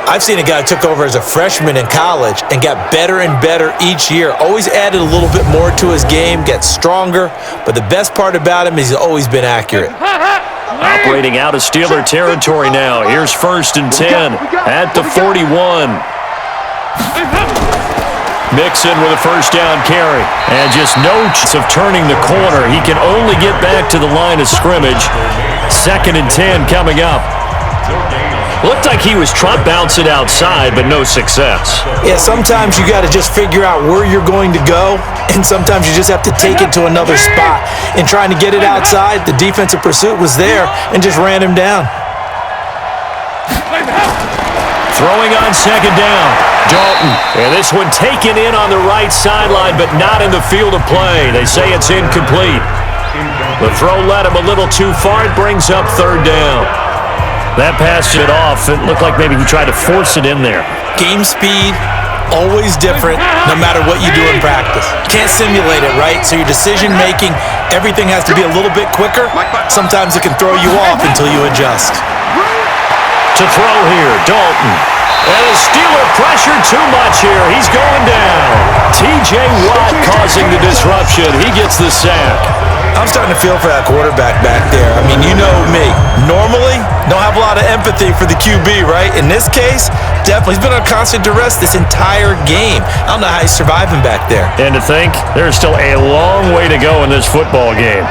I've seen a guy who took over as a freshman in college and got better and better each year. Always added a little bit more to his game, gets stronger. But the best part about him is he's always been accurate. Operating out of Steeler territory now. Here's 1st and 10 at the 41. Mixon with a 1st down carry. And just no chance of turning the corner. He can only get back to the line of scrimmage. 2nd and 10 coming up. Looked like he was trying to bounce it outside, but no success. Yeah, sometimes you got to just figure out where you're going to go, and sometimes you just have to take it to another spot. In trying to get it outside, the defensive pursuit was there and just ran him down. Throwing on 2nd down. Dalton. And this one taken in on the right sideline, but not in the field of play. They say it's incomplete. The throw led him a little too far. It brings up 3rd down. That passed it off. It looked like maybe he tried to force it in there. Game speed, always different, no matter what you do in practice. Can't simulate it, right? So your decision-making, everything has to be a little bit quicker. Sometimes it can throw you off until you adjust. To throw here, Dalton. And the Steeler pressure too much here. He's going down. T.J. Watt causing the disruption. He gets the sack. I'm starting to feel for that quarterback back there. I mean, you know me. Normally, don't have a lot of empathy for the QB, right? In this case, definitely. He's been on constant duress this entire game. I don't know how he's surviving back there. And to think, there's still a long way to go in this football game.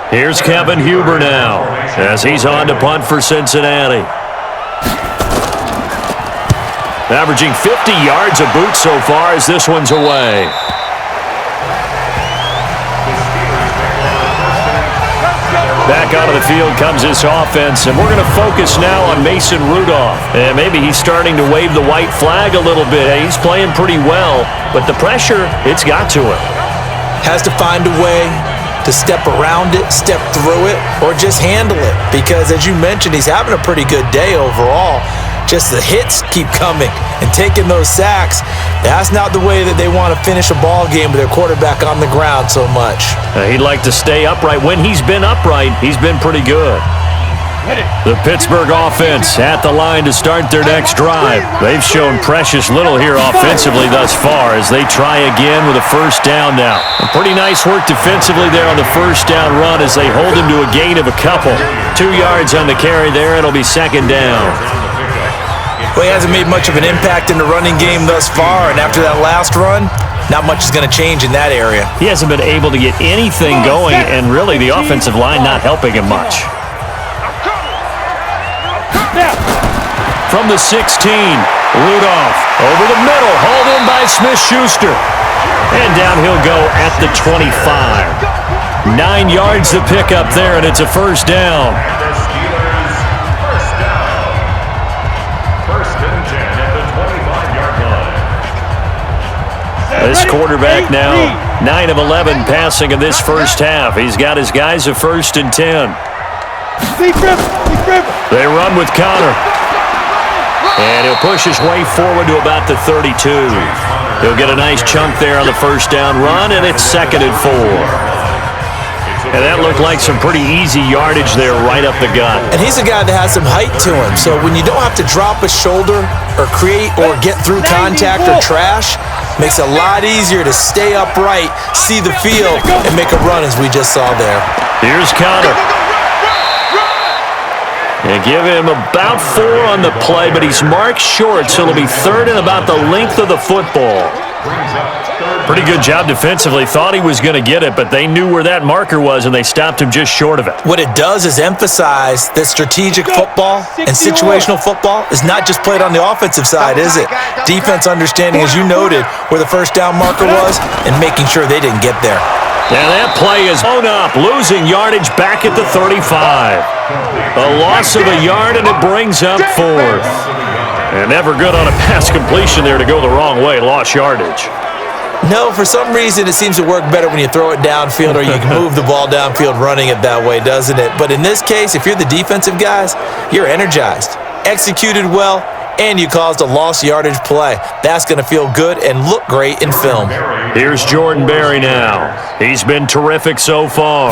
Here's Kevin Huber now as he's on to punt for Cincinnati. Averaging 50 yards a boot so far as this one's away. Back out of the field comes this offense, and we're going to focus now on Mason Rudolph. And maybe he's starting to wave the white flag a little bit. He's playing pretty well, but the pressure, it's got to him. Has to find a way to step around it, step through it, or just handle it. Because as you mentioned, he's having a pretty good day overall. Just the hits keep coming and taking those sacks. That's not the way that they want to finish a ball game with their quarterback on the ground so much. He'd like to stay upright. When he's been upright, he's been pretty good. The Pittsburgh offense at the line to start their next drive. They've shown precious little here offensively thus far as they try again with a first down now. A pretty nice work defensively there on the first down run as they hold him to a gain of a couple. 2 yards on the carry there. It'll be second down. Well, he hasn't made much of an impact in the running game thus far, and after that last run, not much is going to change in that area. He hasn't been able to get anything going, and really the offensive line not helping him much. From the 16, Rudolph over the middle, hauled in by Smith-Schuster. And down he'll go at the 25. 9 yards to pick up there, and it's a first down. This quarterback now, 9 of 11 passing in this first half. He's got his guys a 1st and 10. They run with Connor. And he'll push his way forward to about the 32. He'll get a nice chunk there on the first down run, and it's 2nd and 4. And that looked like some pretty easy yardage there right up the gut. And he's a guy that has some height to him, so when you don't have to drop a shoulder or create or get through contact or trash, makes it a lot easier to stay upright, see the field, and make a run as we just saw there. Here's Connor. And give him about 4 on the play, but he's marked short, so it'll be 3rd and about the length of the football. Pretty good job defensively. Thought he was going to get it, but they knew where that marker was, and they stopped him just short of it. What it does is emphasize that strategic football and situational football is not just played on the offensive side, is it? Defense understanding, as you noted, where the first down marker was and making sure they didn't get there. And that play is blown up, losing yardage back at the 35. A loss of a yard, and it brings up 4th. And never good on a pass completion there to go the wrong way, lost yardage. No, for some reason it seems to work better when you throw it downfield or you can move the ball downfield running it that way, doesn't it? But in this case, if you're the defensive guys, you're energized, executed well, and you caused a lost yardage play. That's going to feel good and look great in film. Here's Jordan Berry now. He's been terrific so far.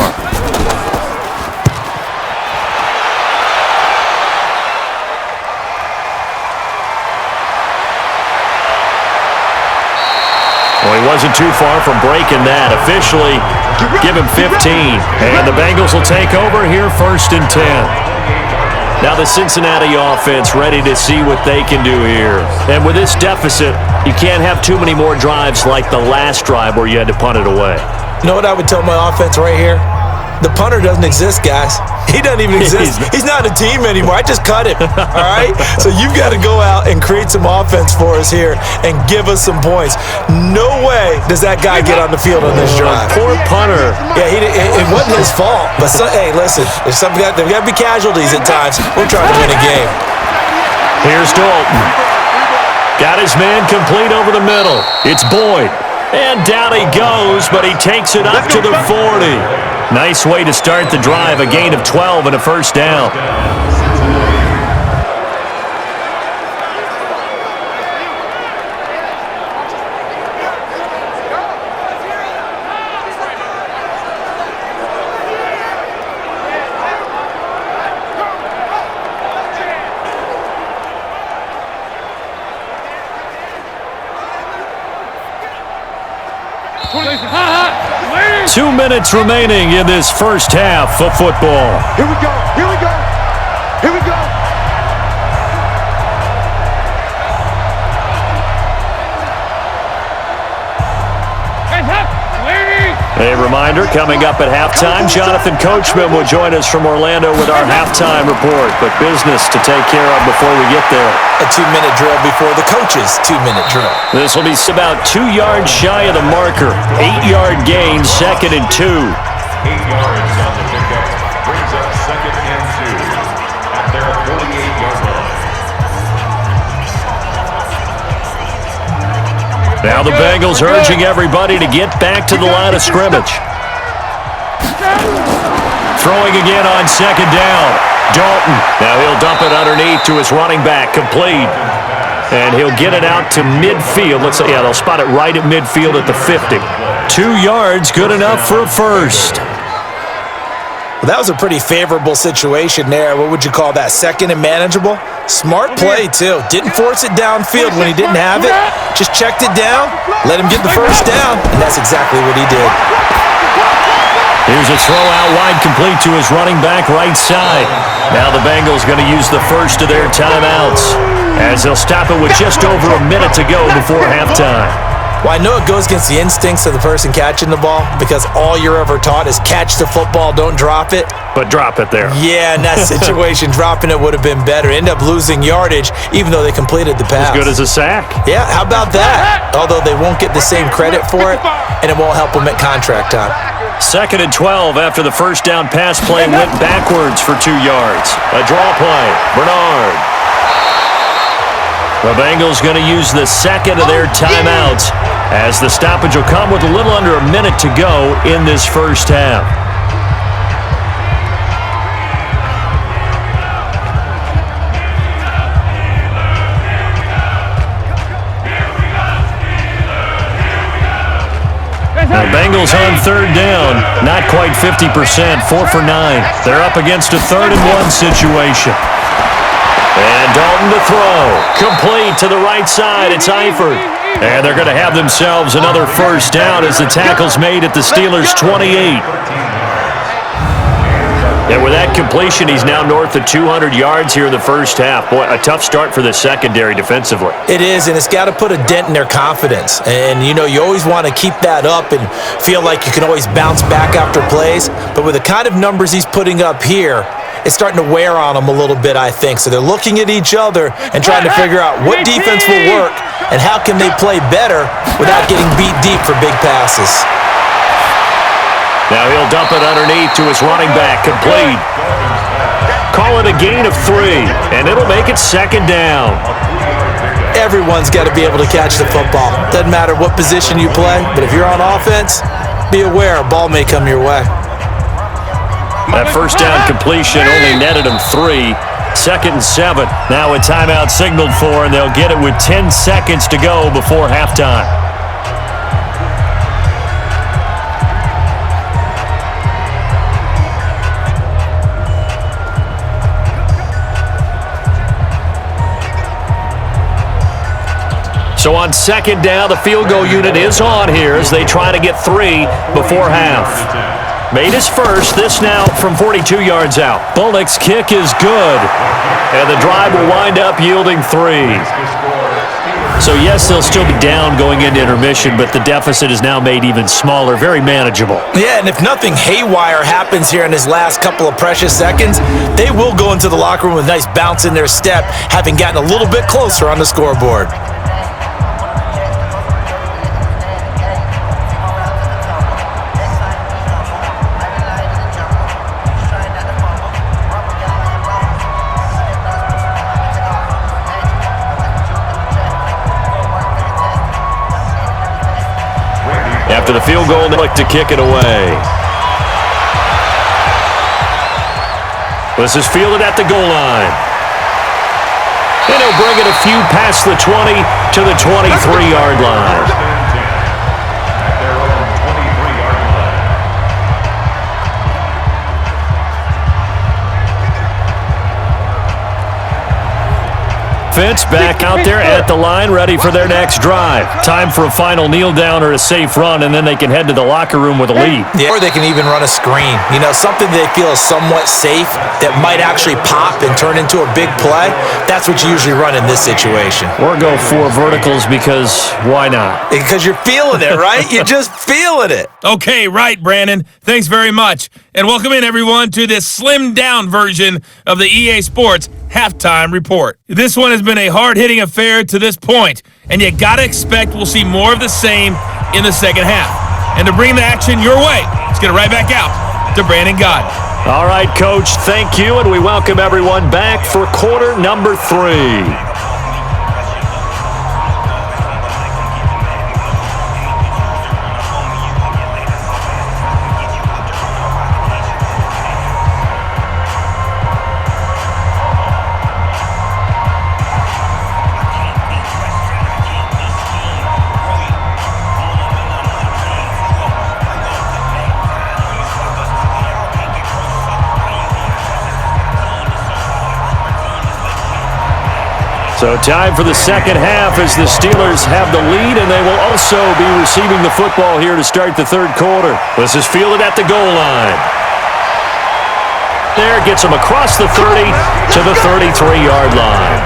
Well, he wasn't too far from breaking that. Officially, give him 15. And the Bengals will take over here 1st and 10. Now the Cincinnati offense ready to see what they can do here. And with this deficit, you can't have too many more drives like the last drive where you had to punt it away. You know what I would tell my offense right here? The punter doesn't exist, guys. He doesn't even exist. He's not a team anymore. I just cut him, all right? So you've got to go out and create some offense for us here and give us some points. No way does that guy get on the field on this drive. Poor punter. Yeah, it wasn't his fault. But, hey, listen, there's got to be casualties at times. We're trying to win a game. Here's Dalton. Got his man complete over the middle. It's Boyd. And down he goes, but he takes it up to the 40. Nice way to start the drive, a gain of 12 and a first down. 2 minutes remaining in this first half of football. Here we go. Here we go. Here we go. A reminder, coming up at halftime, Jonathan Coachman will join us from Orlando with our halftime report. But business to take care of before we get there. A 2-minute drill before the coach's 2-minute drill. This will be about 2 yards shy of the marker. 8-yard gain, 2nd and 2. 8 yards on the pickup brings up 2nd and 2 at their 48-yard line. Now the Bengals urging everybody to get back to the line of scrimmage. Throwing again on 2nd down. Dalton. Now he'll dump it underneath to his running back. Complete. And he'll get it out to midfield. They'll spot it right at midfield at the 50. 2 yards, good enough for a first. Well, that was a pretty favorable situation there. What would you call that? 2nd and manageable? Smart play, too. Didn't force it downfield when he didn't have it. Just checked it down, let him get the first down, and that's exactly what he did. Here's a throw out wide, complete to his running back right side. Now the Bengals going to use the first of their timeouts as they'll stop it with just over a minute to go before halftime. Well, I know it goes against the instincts of the person catching the ball because all you're ever taught is catch the football, don't drop it. But drop it there. Yeah, in that situation, dropping it would have been better. End up losing yardage, even though they completed the pass. As good as a sack. Yeah, how about that? Although they won't get the same credit for it, and it won't help them at contract time. 2nd and 12 after the first down pass play went backwards for 2 yards. A draw play. Bernard. The Bengals going to use the second of their timeouts as the stoppage will come with a little under a minute to go in this first half. The Bengals on 3rd down, not quite 50%, 4 for 9. They're up against a 3rd and 1 situation. And Dalton to throw. Complete to the right side. It's Eifert. And they're going to have themselves another first down as the tackle's made at the Steelers' 28. And with that completion, he's now north of 200 yards here in the first half. Boy, a tough start for the secondary defensively. It is, and it's got to put a dent in their confidence. And, you always want to keep that up and feel like you can always bounce back after plays. But with the kind of numbers he's putting up here, it's starting to wear on them a little bit, I think. So they're looking at each other and trying to figure out what defense will work and how can they play better without getting beat deep for big passes. Now he'll dump it underneath to his running back, complete. Call it a gain of 3, and it'll make it 2nd down. Everyone's got to be able to catch the football. Doesn't matter what position you play, but if you're on offense, be aware a ball may come your way. That first down completion only netted him 3. 2nd and 7. Now a timeout signaled for, and they'll get it with 10 seconds to go before halftime. So on 2nd down, the field goal unit is on here as they try to get 3 before half. Made his first, this now from 42 yards out. Bullock's kick is good, and the drive will wind up yielding 3. So yes, they'll still be down going into intermission, but the deficit is now made even smaller, very manageable. Yeah, and if nothing haywire happens here in his last couple of precious seconds, they will go into the locker room with a nice bounce in their step, having gotten a little bit closer on the scoreboard. After the field goal, they look to kick it away. This is fielded at the goal line. And he'll bring it a few past the 20 to the 23-yard line. offense back out there at the line, ready for their next drive. Time for a final kneel down or a safe run, and then they can head to the locker room with a lead. Yeah, or they can even run a screen. You know, something they feel is somewhat safe that might actually pop and turn into a big play. That's what you usually run in this situation. Or go 4 verticals because why not? Because you're feeling it, right? You're just feeling it. Okay, right, Brandon. Thanks very much. And welcome in, everyone, to this slimmed-down version of the EA Sports Halftime Report. This one has been a hard-hitting affair to this point, and you got to expect we'll see more of the same in the second half. And to bring the action your way, let's get it right back out to Brandon Godden. All right, Coach, thank you, and we welcome everyone back for quarter number 3. So time for the second half as the Steelers have the lead, and they will also be receiving the football here to start the third quarter. This is fielded at the goal line. There, gets them across the 30 to the 33-yard line.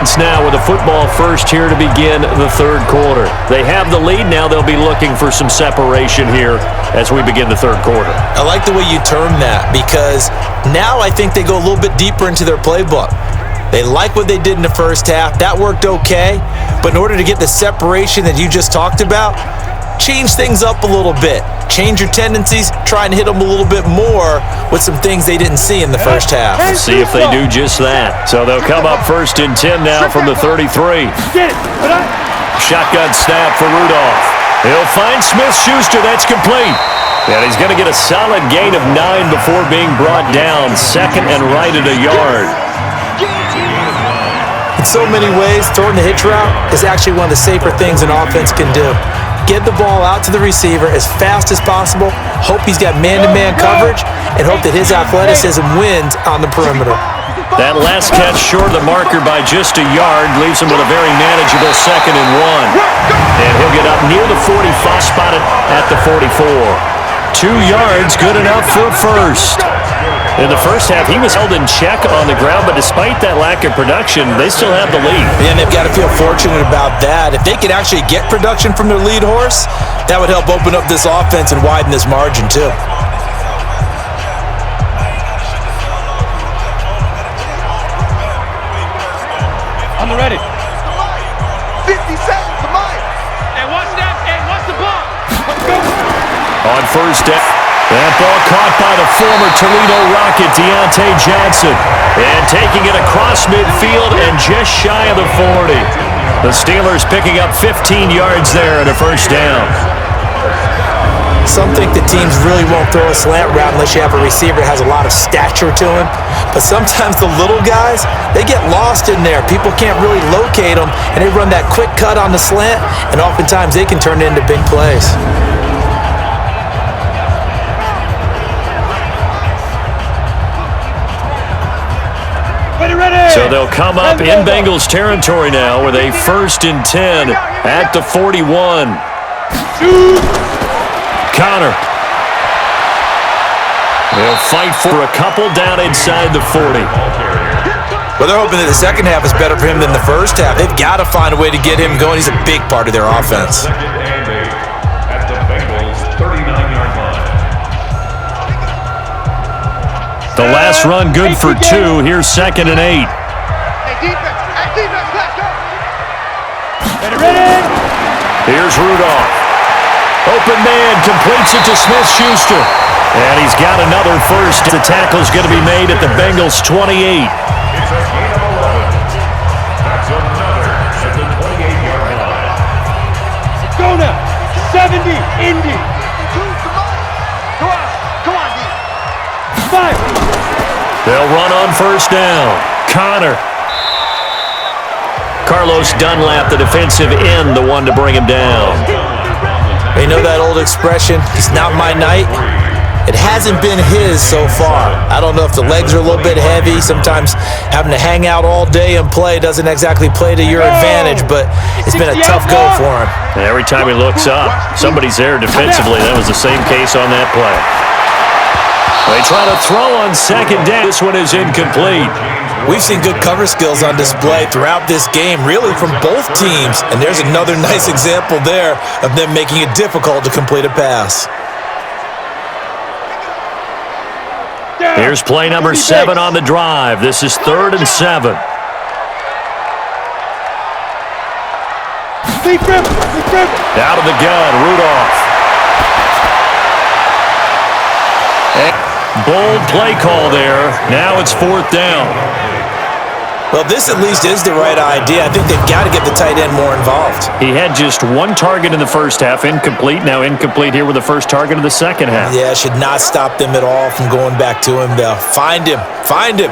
It's now with the football first here to begin the third quarter. They have the lead. Now they'll be looking for some separation here as we begin the third quarter. I like the way you term that because now I think they go a little bit deeper into their playbook. They like what they did in the first half. That worked okay. But in order to get the separation that you just talked about, change things up a little bit. Change your tendencies, try and hit them a little bit more with some things they didn't see in the first half. We'll see if they do just that. So they'll come up first and 10 now from the 33. Shotgun snap for Rudolph. He'll find Smith-Schuster. That's complete. And he's going to get a solid gain of 9 before being brought down. Second and right at a yard. In so many ways, throwing the hitch route is actually one of the safer things an offense can do. Get the ball out to the receiver as fast as possible, hope he's got man-to-man coverage, and hope that his athleticism wins on the perimeter. That last catch short of the marker by just a yard leaves him with a very manageable second and 1. And he'll get up near the 45, spotted at the 44. 2 yards, good enough for a first. In the first half, he was held in check on the ground, but despite that lack of production, they still have the lead. And they've got to feel fortunate about that. If they could actually get production from their lead horse, that would help open up this offense and widen this margin too. I'm ready. 50 seconds to mine. And what's that? And what's the ball? On first down. That ball caught by the former Toledo Rocket, Deontay Johnson. And taking it across midfield and just shy of the 40. The Steelers picking up 15 yards there and a first down. Some think the teams really won't throw a slant route unless you have a receiver that has a lot of stature to him. But sometimes the little guys, they get lost in there. People can't really locate them, and they run that quick cut on the slant, and oftentimes they can turn it into big plays. So they'll come up in Bengals territory now with a first and 10 at the 41. Connor. They'll fight for a couple down inside the 40. Well, they're hoping that the second half is better for him than the first half. They've got to find a way to get him going. He's a big part of their offense. Second and 8 at the Bengals 39-yard line. The last run good for 2. Here's second and 8. Defense, back up. Here's Rudolph. Open man, completes it to Smith-Schuster. And he's got another first. The tackle's going to be made at the Bengals 28. It's a gain of 11. That's another at the 28-yard line. Go now. 70, Indy. Come on, D. 5. They'll run on first down. Connor. Carlos Dunlap, the defensive end, the one to bring him down. They know that old expression, it's not my night. It hasn't been his so far. I don't know if the legs are a little bit heavy. Sometimes having to hang out all day and play doesn't exactly play to your advantage, but it's been a tough go for him. And every time he looks up, somebody's there defensively. That was the same case on that play. They try to throw on second down. This one is incomplete. We've seen good cover skills on display throughout this game, really from both teams. And there's another nice example there of them making it difficult to complete a pass. Here's play number 7 on the drive. This is 3rd and 7. Out of the gun, Rudolph. Bold play call there. Now it's 4th down. Well, this at least is the right idea. I think they've got to get the tight end more involved. He had just 1 target in the first half, incomplete. Now incomplete here with the first target of the second half. Yeah, should not stop them at all from going back to him, though. Find him. Find him.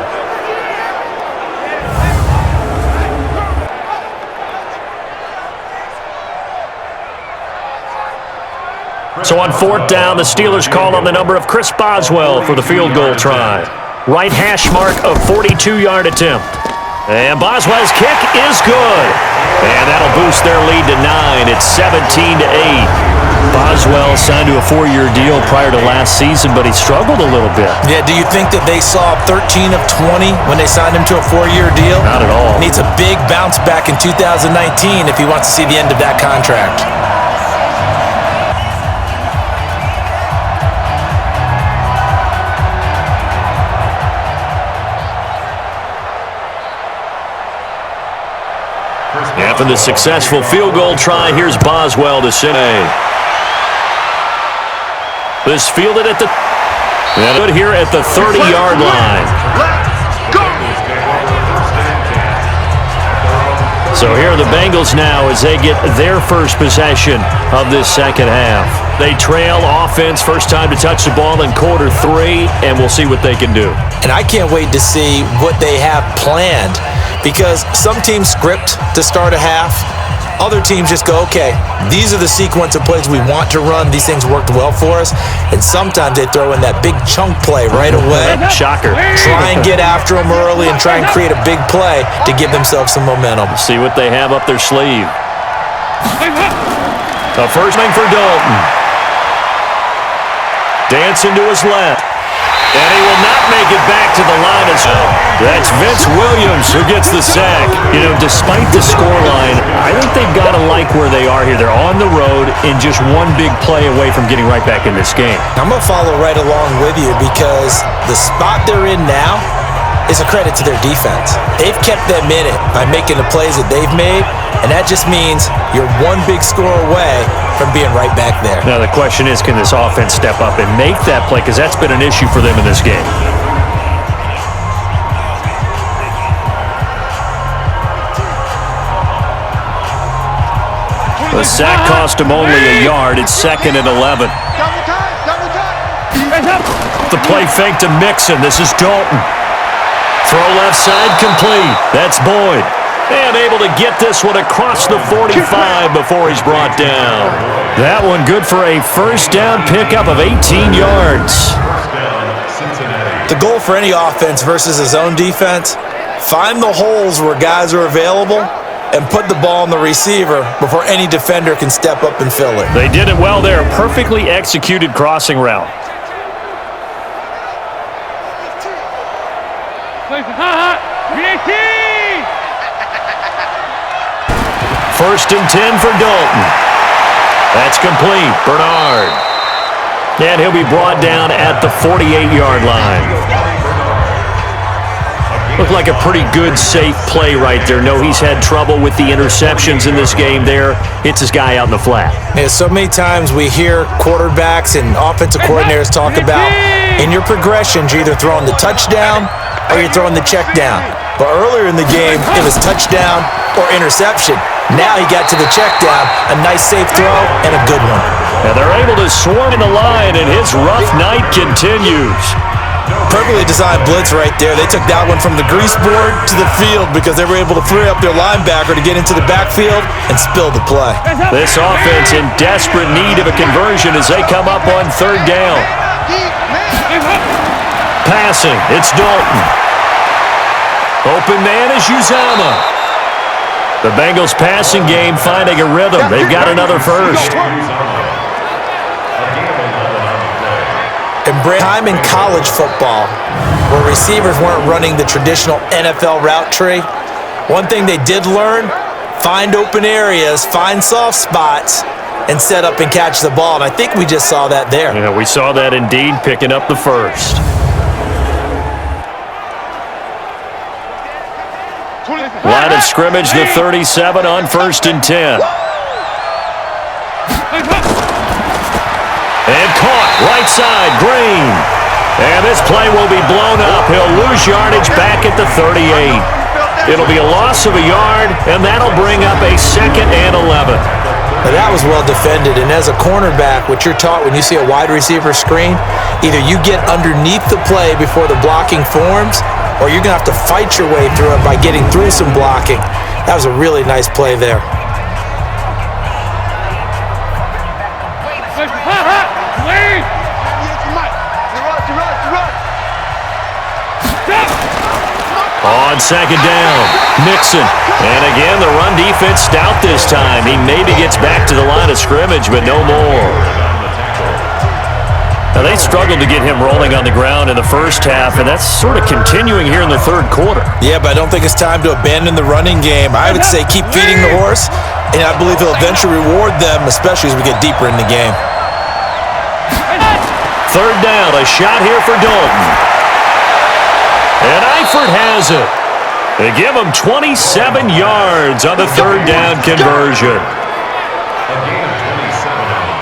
So on 4th down, the Steelers call on the number of Chris Boswell for the field goal try. Right hash mark of 42-yard attempt. And Boswell's kick is good. And that'll boost their lead to 9. It's 17-8. Boswell signed to a 4-year deal prior to last season, but he struggled a little bit. Yeah, do you think that they saw 13 of 20 when they signed him to a 4-year deal? Not at all. Needs a big bounce back in 2019 if he wants to see the end of that contract. After the successful field goal try, here's Boswell to Cincinnati. This fielded at the good here at the 30-yard line. So here are the Bengals now as they get their first possession of this second half. They trail offense, first time to touch the ball in quarter 3, and we'll see what they can do. And I can't wait to see what they have planned, because some teams script to start a half. Other teams just go, okay, these are the sequence of plays we want to run. These things worked well for us. And sometimes they throw in that big chunk play right away. Shocker. Try and get after them early and try and create a big play to give themselves some momentum. See what they have up their sleeve. The first thing for Dalton. Dancing to his left. And he will not make it back to the line. That's Vince Williams who gets the sack. You know, despite the scoreline, I think they've got to like where they are here. They're on the road and just one big play away from getting right back in this game. I'm going to follow right along with you because the spot they're in now is a credit to their defense. They've kept them in it by making the plays that they've made, and that just means you're one big score away from being right back there. Now the question is, can this offense step up and make that play? Because that's been an issue for them in this game. The sack cost him only a yard. It's 2nd and 11. The play fake to Mixon. This is Dalton. Throw left side complete. That's Boyd. And able to get this one across the 45 before he's brought down. That one good for a first down pickup of 18 yards. The goal for any offense versus his own defense, find the holes where guys are available and put the ball on the receiver before any defender can step up and fill it. They did it well there. Perfectly executed crossing route. First and 10 for Dalton. That's complete. Bernard. And he'll be brought down at the 48-yard line. Looked like a pretty good, safe play right there. No, he's had trouble with the interceptions in this game there. Hits his guy out in the flat. Yeah, so many times we hear quarterbacks and offensive coordinators talk about in your progressions, you're either throwing the touchdown or you're throwing the check down. But earlier in the game, it was touchdown or interception. Now he got to the check down, a nice safe throw, and a good one. And they're able to swarm in the line, and his rough night continues. Perfectly designed blitz right there. They took that one from the grease board to the field because they were able to free up their linebacker to get into the backfield and spill the play. This offense in desperate need of a conversion as they come up on 3rd down. Passing, it's Dalton. Open man is Uzama. The Bengals passing game finding a rhythm. They've got another first. In time in college football, where receivers weren't running the traditional NFL route tree, one thing they did learn, find open areas, find soft spots, and set up and catch the ball. And I think we just saw that there. Yeah, we saw that indeed, picking up the first. Line of scrimmage, the 37 on 1st and 10. And caught, right side, Green. And this play will be blown up. He'll lose yardage back at the 38. It'll be a loss of a yard, and that'll bring up a 2nd and 11. Now that was well defended, and as a cornerback, what you're taught when you see a wide receiver screen, either you get underneath the play before the blocking forms, or you're going to have to fight your way through it by getting through some blocking. That was a really nice play there. On 2nd down, Mixon. And again, the run defense stout this time. He maybe gets back to the line of scrimmage, but no more. Now, they struggled to get him rolling on the ground in the first half, and that's sort of continuing here in the 3rd quarter. Yeah, but I don't think it's time to abandon the running game. I would say keep feeding the horse, and I believe he'll eventually reward them, especially as we get deeper in the game. 3rd down, a shot here for Dalton. And Eifert has it. They give him 27 yards on the 3rd down conversion.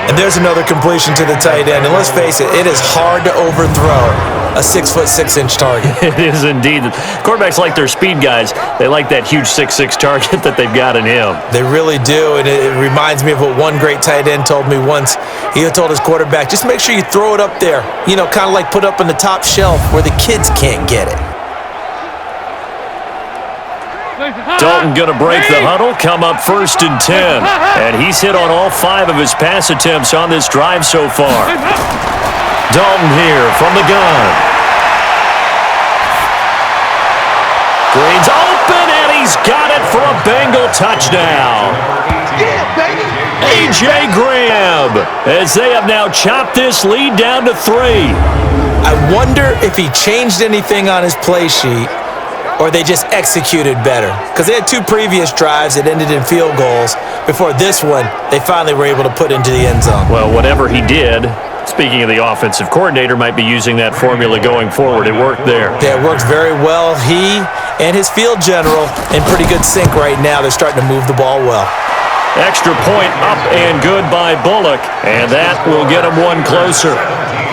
And there's another completion to the tight end. And let's face it, it is hard to overthrow a 6'6" target. It is indeed. Quarterbacks like their speed guys. They like that huge 6'6" target that they've got in him. They really do, and it reminds me of what one great tight end told me once. He told his quarterback, just make sure you throw it up there. You know, kind of like put up on the top shelf where the kids can't get it. Dalton going to break the huddle, come up 1st and 10. And he's hit on all 5 of his pass attempts on this drive so far. Dalton here from the gun. Green's open, and he's got it for a Bengal touchdown. A.J. Graham, as they have now chopped this lead down to 3. I wonder if he changed anything on his play sheet, or they just executed better. Because they had 2 previous drives that ended in field goals. Before this one, they finally were able to put into the end zone. Well, whatever he did, speaking of the offensive coordinator, might be using that formula going forward. It worked there. Yeah, it worked very well. He and his field general in pretty good sync right now. They're starting to move the ball well. Extra point up and good by Bullock, and that will get him 1 closer.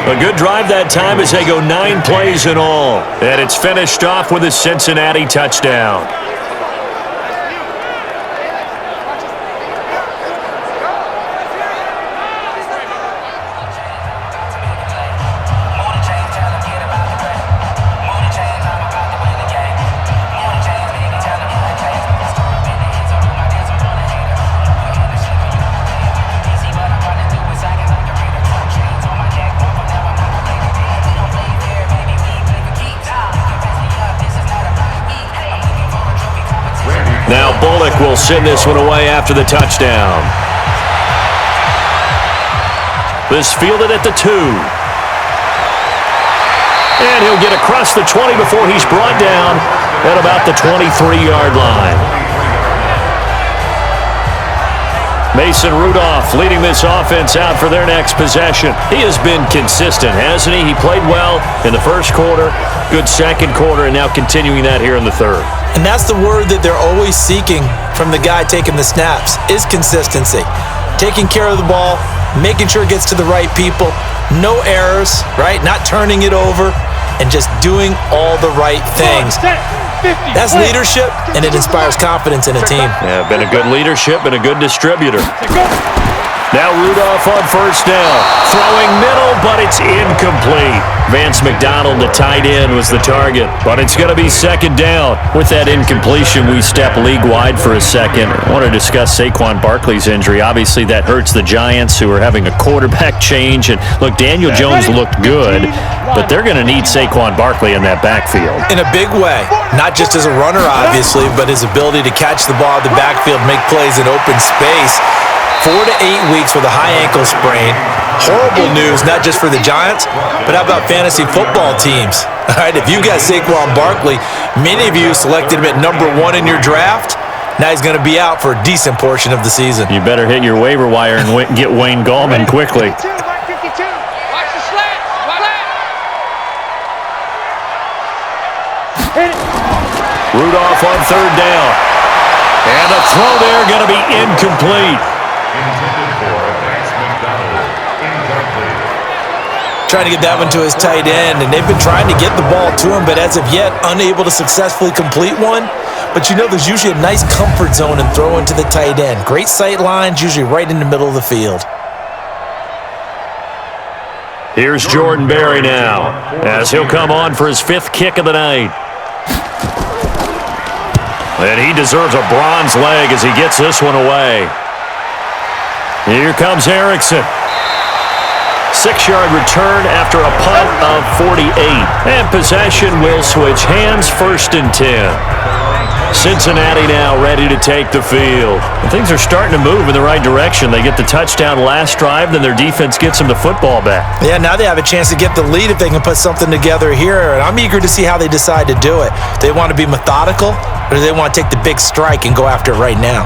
A good drive that time as they go 9 plays in all. And it's finished off with a Cincinnati touchdown. Now Bullock will send this one away after the touchdown. This fielded at the 2. And he'll get across the 20 before he's brought down at about the 23-yard line. Mason Rudolph leading this offense out for their next possession. He has been consistent, hasn't he? He played well in the first quarter, good second quarter, and now continuing that here in the 3rd. And that's the word that they're always seeking from the guy taking the snaps, is consistency. Taking care of the ball, making sure it gets to the right people, no errors, right? Not turning it over, and just doing all the right things. That's leadership, and it inspires confidence in a team. Yeah, been a good leadership and a good distributor. Now Rudolph on 1st down. Throwing middle, but it's It's incomplete. Vance McDonald, the tight end, was the target. But it's going to be second down. With that incompletion, we step league-wide for a second. I want to discuss Saquon Barkley's injury. Obviously, that hurts the Giants, who are having a quarterback change. And, look, Daniel Jones looked good, but they're going to need Saquon Barkley in that backfield. In a big way. Not just as a runner, obviously, but his ability to catch the ball in the backfield, make plays in open space. 4 to 8 weeks with a high ankle sprain. Horrible news, not just for the Giants, but how about fantasy football teams? All right, if you got Saquon Barkley, many of you selected him at number 1 in your draft. Now he's going to be out for a decent portion of the season. You better hit your waiver wire and get Wayne Gallman quickly. Watch the slant. Rudolph on third down. And the throw there going to be incomplete. Intended for Vance McDonald. Incomplete. Trying to get that one to his tight end, and they've been trying to get the ball to him, but as of yet, unable to successfully complete one. But you know, there's usually a nice comfort zone in throwing to the tight end. Great sight lines, usually right in the middle of the field. Here's Jordan Berry now, as he'll come on for his 5th kick of the night. And he deserves a bronze leg as he gets this one away. Here comes Erickson. 6-yard return after a punt of 48. And possession will switch hands, 1st and 10. Cincinnati now ready to take the field. And things are starting to move in the right direction. They get the touchdown last drive, then their defense gets them the football back. Yeah, now they have a chance to get the lead if they can put something together here, and I'm eager to see how they decide to do it. Do they want to be methodical, or do they want to take the big strike and go after it right now?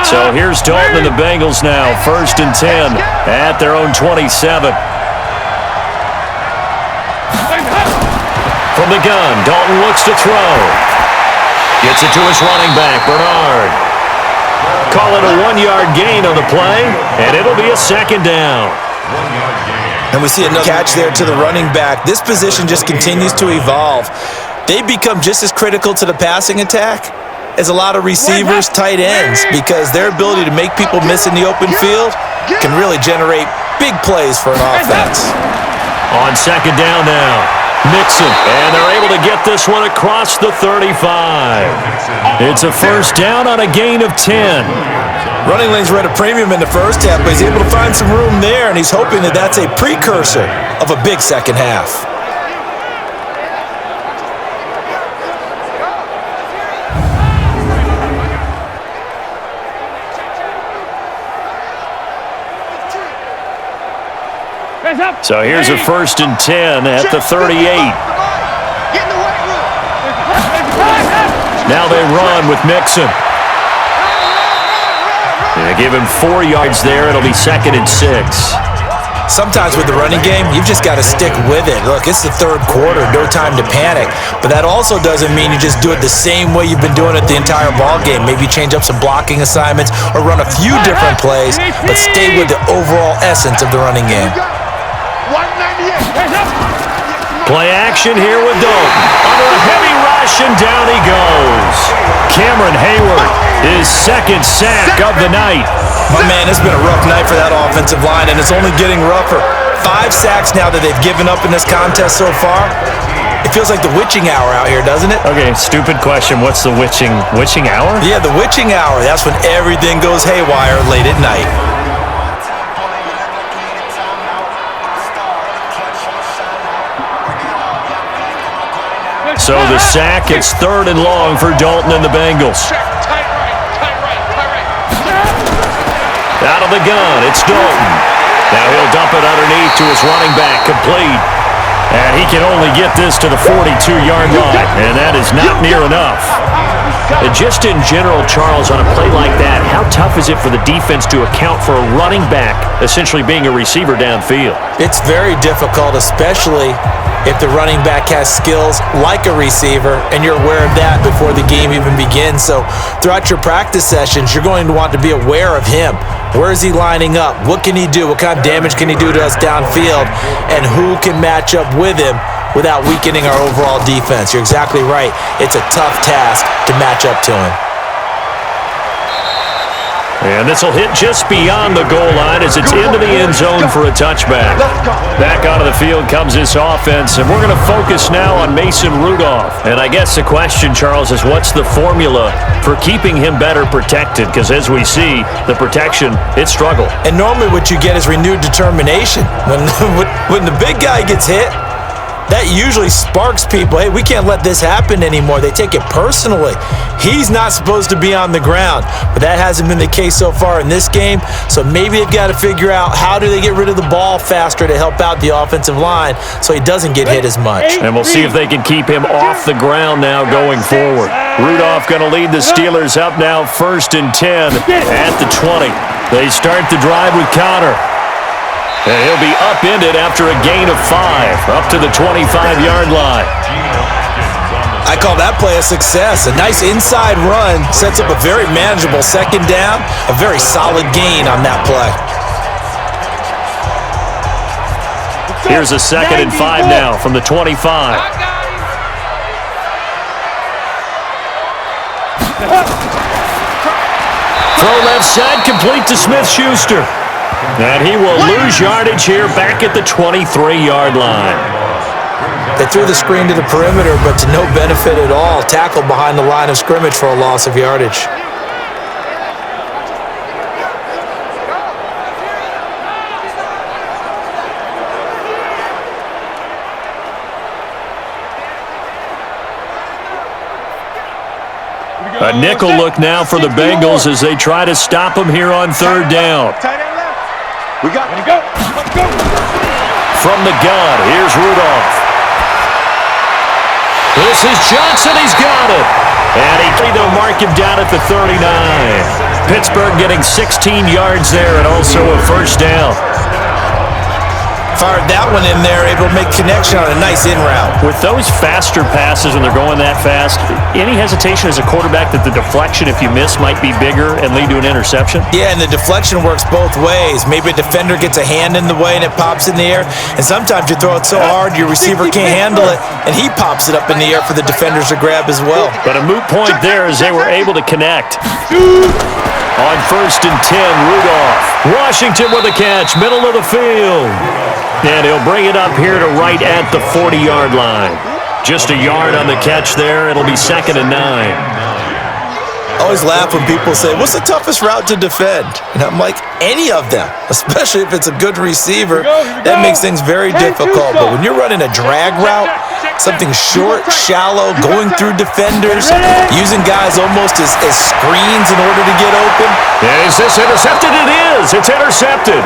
So here's Dalton and the Bengals now, 1st and 10 at their own 27. From the gun, Dalton looks to throw. Gets it to his running back, Bernard. Call it a 1-yard gain on the play, and it'll be a 2nd down. 1-yard gain. And we see another catch there to the running back. This position just continues to evolve. They become just as critical to the passing attack as a lot of receivers, tight ends, because their ability to make people miss in the open field can really generate big plays for an offense. On 2nd down now, Mixon, and they're able to get this one across the 35. It's a 1st down on a gain of 10. Running lanes were at a premium in the first half, but he's able to find some room there, and he's hoping that that's a precursor of a big second half. So here's a 1st and 10 at the 38. Now they run with Mixon. They give him 4 yards there. It'll be 2nd and 6. Sometimes with the running game, you've just got to stick with it. Look, it's the 3rd quarter, no time to panic. But that also doesn't mean you just do it the same way you've been doing it the entire ball game. Maybe change up some blocking assignments or run a few different plays, but stay with the overall essence of the running game. Play action here with Dalton. Under a heavy rush, and down he goes. Cameron Hayward, his 2nd sack of the night. My man, it's been a rough night for that offensive line, and it's only getting rougher. 5 sacks now that they've given up in this contest so far. It feels like the witching hour out here, doesn't it? Okay, stupid question. What's the witching hour? Yeah, the witching hour. That's when everything goes haywire late at night. So the sack, it's 3rd and long for Dalton and the Bengals. Out of the gun, it's Dalton. Now he'll dump it underneath to his running back, complete. And he can only get this to the 42-yard line, and that is not near enough. Just in general, Charles, on a play like that, how tough is it for the defense to account for a running back essentially being a receiver downfield? It's very difficult, especially if the running back has skills like a receiver, and you're aware of that before the game even begins. So throughout your practice sessions, you're going to want to be aware of him. Where is he lining up? What can he do? What kind of damage can he do to us downfield? And who can match up with him without weakening our overall defense? You're exactly right. It's a tough task to match up to him. And this will hit just beyond the goal line as it's into the end zone for a touchback. Back onto the field comes this offense, and we're going to focus now on Mason Rudolph. And I guess the question, Charles, is what's the formula for keeping him better protected? Because as we see, the protection, it struggled. And normally what you get is renewed determination. When the big guy gets hit, that usually sparks people. Hey, we can't let this happen anymore. They take it personally. He's not supposed to be on the ground, but that hasn't been the case so far in this game. So maybe they've got to figure out how do they get rid of the ball faster to help out the offensive line so he doesn't get hit as much. And we'll see if they can keep him off the ground now going forward. Rudolph going to lead the Steelers up now 1st and 10 at the 20. They start the drive with Connor. And he'll be upended after a gain of 5, up to the 25-yard line. I call that play a success. A nice inside run sets up a very manageable second down, a very solid gain on that play. Here's a 2nd and 5 now from the 25. Throw left side, complete to Smith-Schuster. And he will lose yardage here back at the 23-yard line. They threw the screen to the perimeter, but to no benefit at all. Tackled behind the line of scrimmage for a loss of yardage. A nickel look now for the Bengals as they try to stop him here on 3rd down. We got to go. Let's go. From the gun, here's Rudolph. This is Johnson. He's got it. And they'll mark him down at the 39. Pittsburgh getting 16 yards there and also a 1st down. Fired that one in there, able to make connection on a nice in route. With those faster passes when they're going that fast, any hesitation as a quarterback that the deflection, if you miss, might be bigger and lead to an interception? Yeah, and the deflection works both ways. Maybe a defender gets a hand in the way and it pops in the air, and sometimes you throw it so hard your receiver can't handle it, and he pops it up in the air for the defenders to grab as well. But a moot point there as they were able to connect. On 1st and 10, Rudolph. Washington with a catch, middle of the field. And he'll bring it up here to right at the 40-yard line. Just a yard on the catch there. It'll be 2nd and 9. I always laugh when people say, what's the toughest route to defend? And I'm like, any of them, especially if it's a good receiver. That makes things very difficult. But when you're running a drag route, something short, shallow, going through defenders, using guys almost as screens in order to get open. Is this intercepted? It is. It's intercepted.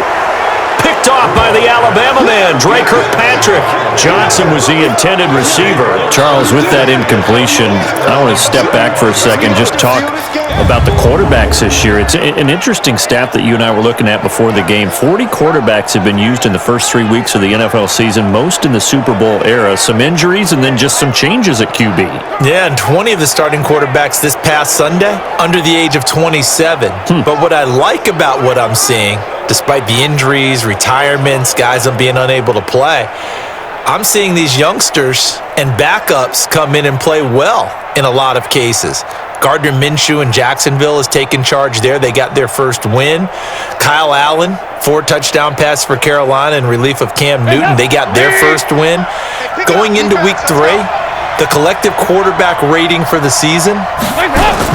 Picked off by the Alabama man, Dre Kirkpatrick. Johnson was the intended receiver. Charles, with that incompletion, I want to step back for a second, just talk about the quarterbacks this year. It's an interesting stat that you and I were looking at before the game. 40 quarterbacks have been used in the first 3 weeks of the NFL season, most in the Super Bowl era. Some injuries and then just some changes at QB. Yeah, and 20 of the starting quarterbacks this past Sunday under the age of 27. But what I like about what I'm seeing, despite the injuries, retirements, guys being unable to play, I'm seeing these youngsters and backups come in and play well in a lot of cases. Gardner Minshew in Jacksonville has taken charge there. They got their first win. Kyle Allen, 4-touchdown pass for Carolina in relief of Cam Newton. They got their first win. Going into week 3, the collective quarterback rating for the season,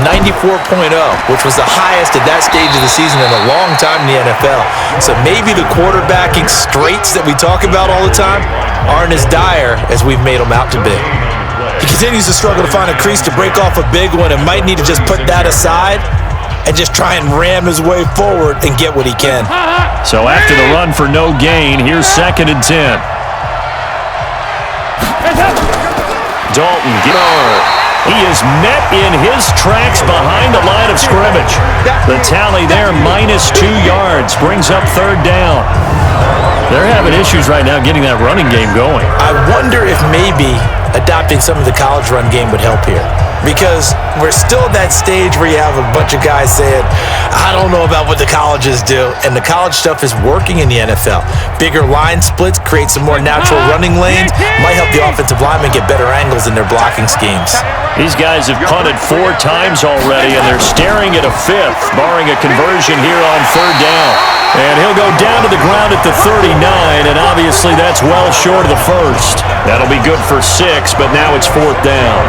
94.0, which was the highest at that stage of the season in a long time in the NFL. So maybe the quarterbacking straits that we talk about all the time aren't as dire as we've made them out to be. He continues to struggle to find a crease to break off a big one and might need to just put that aside and just try and ram his way forward and get what he can. So after the run for no gain, here's 2nd and 10. Dalton, he is met in his tracks behind the line of scrimmage. The tally there, -2 yards, brings up 3rd down. They're having issues right now getting that running game going. I wonder if maybe adopting some of the college run game would help here. because we're still at that stage where you have a bunch of guys saying, I don't know about what the colleges do, and the college stuff is working in the NFL. Bigger line splits create some more natural running lanes, might help the offensive linemen get better angles in their blocking schemes. These guys have punted 4 times already, and they're staring at a 5th, barring a conversion here on 3rd down. And he'll go down to the ground at the 39, and obviously that's well short of the 1st. That'll be good for 6, but now it's 4th down.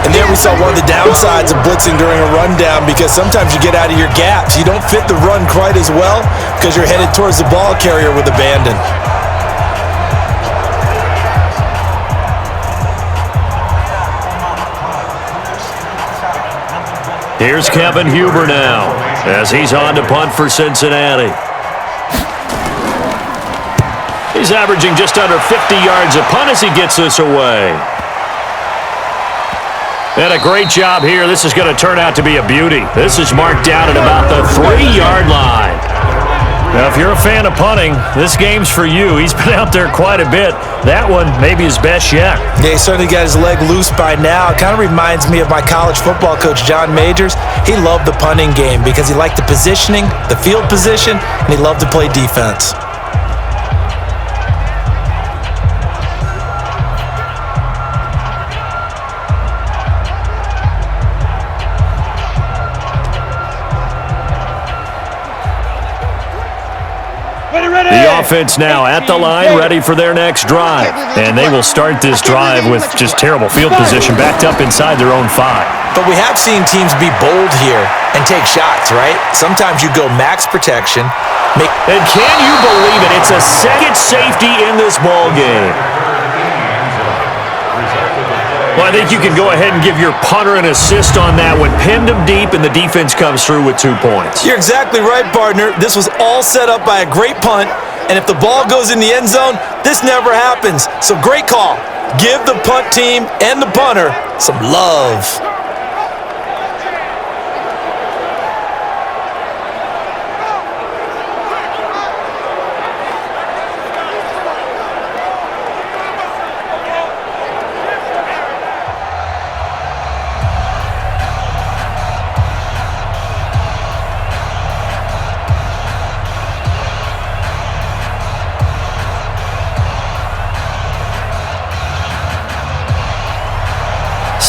And there we saw one of the downsides of blitzing during a rundown, because sometimes you get out of your gaps. You don't fit the run quite as well because you're headed towards the ball carrier with abandon. Here's Kevin Huber now as he's on to punt for Cincinnati. He's averaging just under 50 yards a punt as he gets this away. And a great job here. This is going to turn out to be a beauty. This is marked down at about the 3-yard line. Now, if you're a fan of punting, this game's for you. He's been out there quite a bit. That one maybe his best yet. Yeah, he certainly got his leg loose by now. It kind of reminds me of my college football coach, John Majors. He loved the punting game because he liked the positioning, the field position, and he loved to play defense. The offense now at the line, ready for their next drive. And they will start this drive with just terrible field position, backed up inside their own 5. But we have seen teams be bold here and take shots, right? Sometimes you go max protection. And can you believe it? It's a second safety in this ball game. Well, I think you can go ahead and give your punter an assist on that one. Pinned him deep, and the defense comes through with 2 points. You're exactly right, partner. This was all set up by a great punt, and if the ball goes in the end zone, this never happens. So great call. Give the punt team and the punter some love.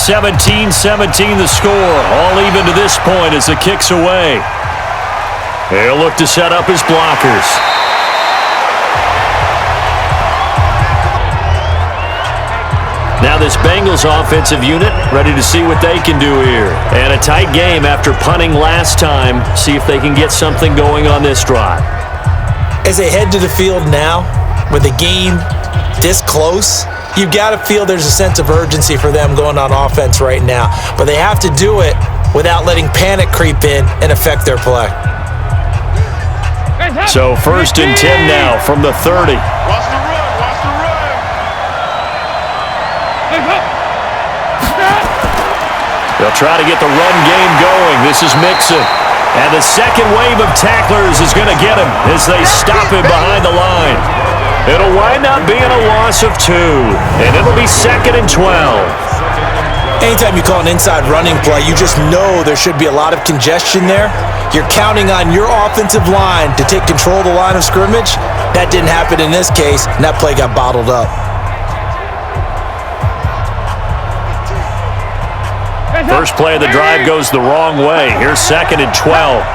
$17-17 the score. All even to this point as the kick's away. He'll look to set up his blockers. Now this Bengals offensive unit ready to see what they can do here. And a tight game after punting last time. See if they can get something going on this drive. As they head to the field now, with the game this close, you've got to feel there's a sense of urgency for them going on offense right now. But they have to do it without letting panic creep in and affect their play. So 1st and 10 now from the 30. Watch the run, watch the run. They'll try to get the run game going. This is Mixon. And the second wave of tacklers is going to get him as they stop him behind the line. It'll wind up being a loss of 2, and it'll be 2nd and 12. Anytime you call an inside running play, you just know there should be a lot of congestion there. You're counting on your offensive line to take control of the line of scrimmage. That didn't happen in this case, and that play got bottled up. First play of the drive goes the wrong way. Here's 2nd and 12.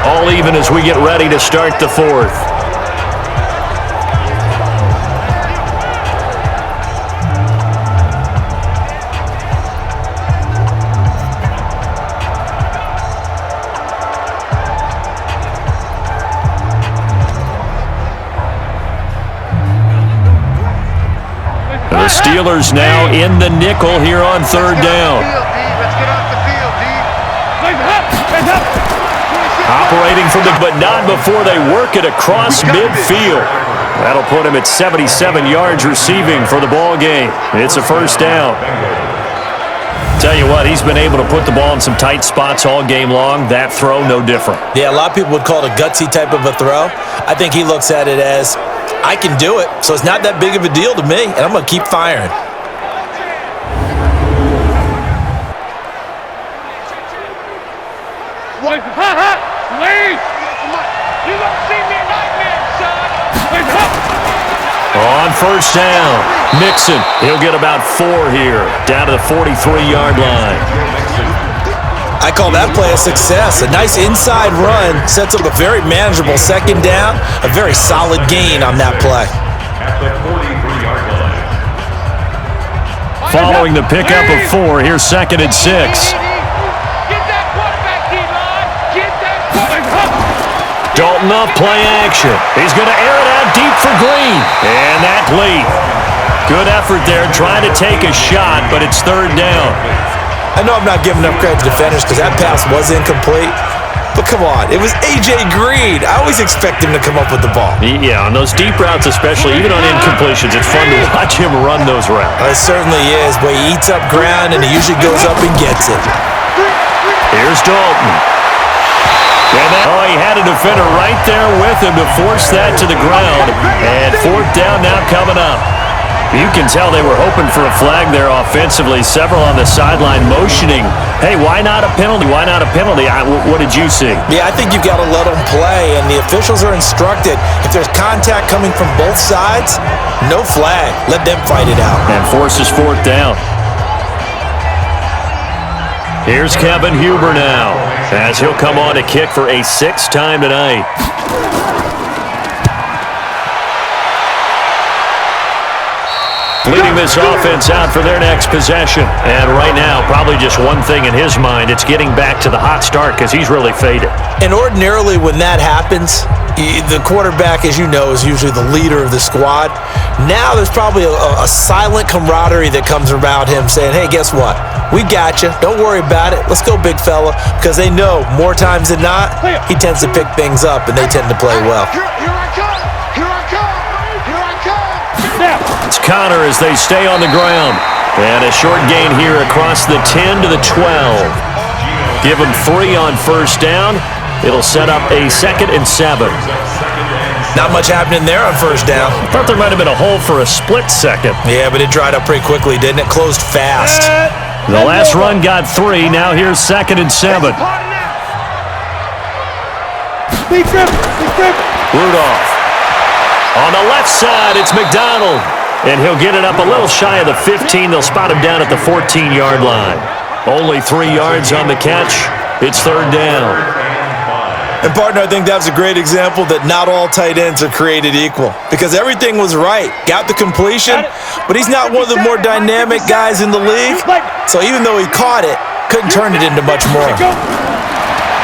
All even as we get ready to start the 4th. The Steelers now in the nickel here on 3rd down. Let's get off the field, D. Operating from the, but not before they work it across midfield. That'll put him at 77 yards receiving for the ball game. It's a 1st down. Tell you what, he's been able to put the ball in some tight spots all game long. That throw, no different. Yeah, a lot of people would call it a gutsy type of a throw. I think he looks at it as, I can do it, so it's not that big of a deal to me, and I'm going to keep firing. Wait. You gonna see me a nightmare, son. On first down, Mixon. He'll get about 4 here, down to the 43-yard line. I call that play a success. A nice inside run sets up a very manageable second down, a very solid gain on that play. At the 43-yard line. Following the pickup of 4, here's 2nd and 6. Get that quarterback, D-line. Get that quarterback. Dalton up, play action. He's going to air it out deep for Green. And that lead. Good effort there, trying to take a shot, but it's 3rd down. I know I'm not giving enough credit to defenders because that pass was incomplete. But come on, it was A.J. Green. I always expect him to come up with the ball. Yeah, on those deep routes especially, even on incompletions, it's fun to watch him run those routes. It certainly is, but he eats up ground and he usually goes up and gets it. Here's Dalton. He had a defender right there with him to force that to the ground. And 4th down now coming up. You can tell they were hoping for a flag there offensively. Several on the sideline motioning, hey, why not a penalty? Why not a penalty? What did you see? Yeah, I think you've got to let them play, and the officials are instructed. If there's contact coming from both sides, no flag. Let them fight it out. And forces 4th down. Here's Kevin Huber now, as he'll come on to kick for a 6th time tonight. Leading this offense out for their next possession. And right now, probably just one thing in his mind. It's getting back to the hot start because he's really faded. And ordinarily when that happens, the quarterback, as you know, is usually the leader of the squad. Now there's probably a silent camaraderie that comes around him saying, hey, guess what? We got you. Don't worry about it. Let's go, big fella. Because they know more times than not, he tends to pick things up and they tend to play well. Here I come. Here I come. Here I come. It's Connor as they stay on the ground. And a short gain here across the 10 to the 12. Give him 3 on first down. It'll set up a 2nd and 7. Not much happening there on first down. I thought there might have been a hole for a split second. Yeah, but it dried up pretty quickly, didn't it? Closed fast. The last run got 3. Now here's 2nd and 7. Rudolph. On the left side, it's McDonald. And he'll get it up a little shy of the 15. They'll spot him down at the 14-yard line. Only 3 yards on the catch. It's 3rd down. And, partner, I think that was a great example that not all tight ends are created equal because everything was right. Got the completion, but he's not one of the more dynamic guys in the league. So even though he caught it, couldn't turn it into much more.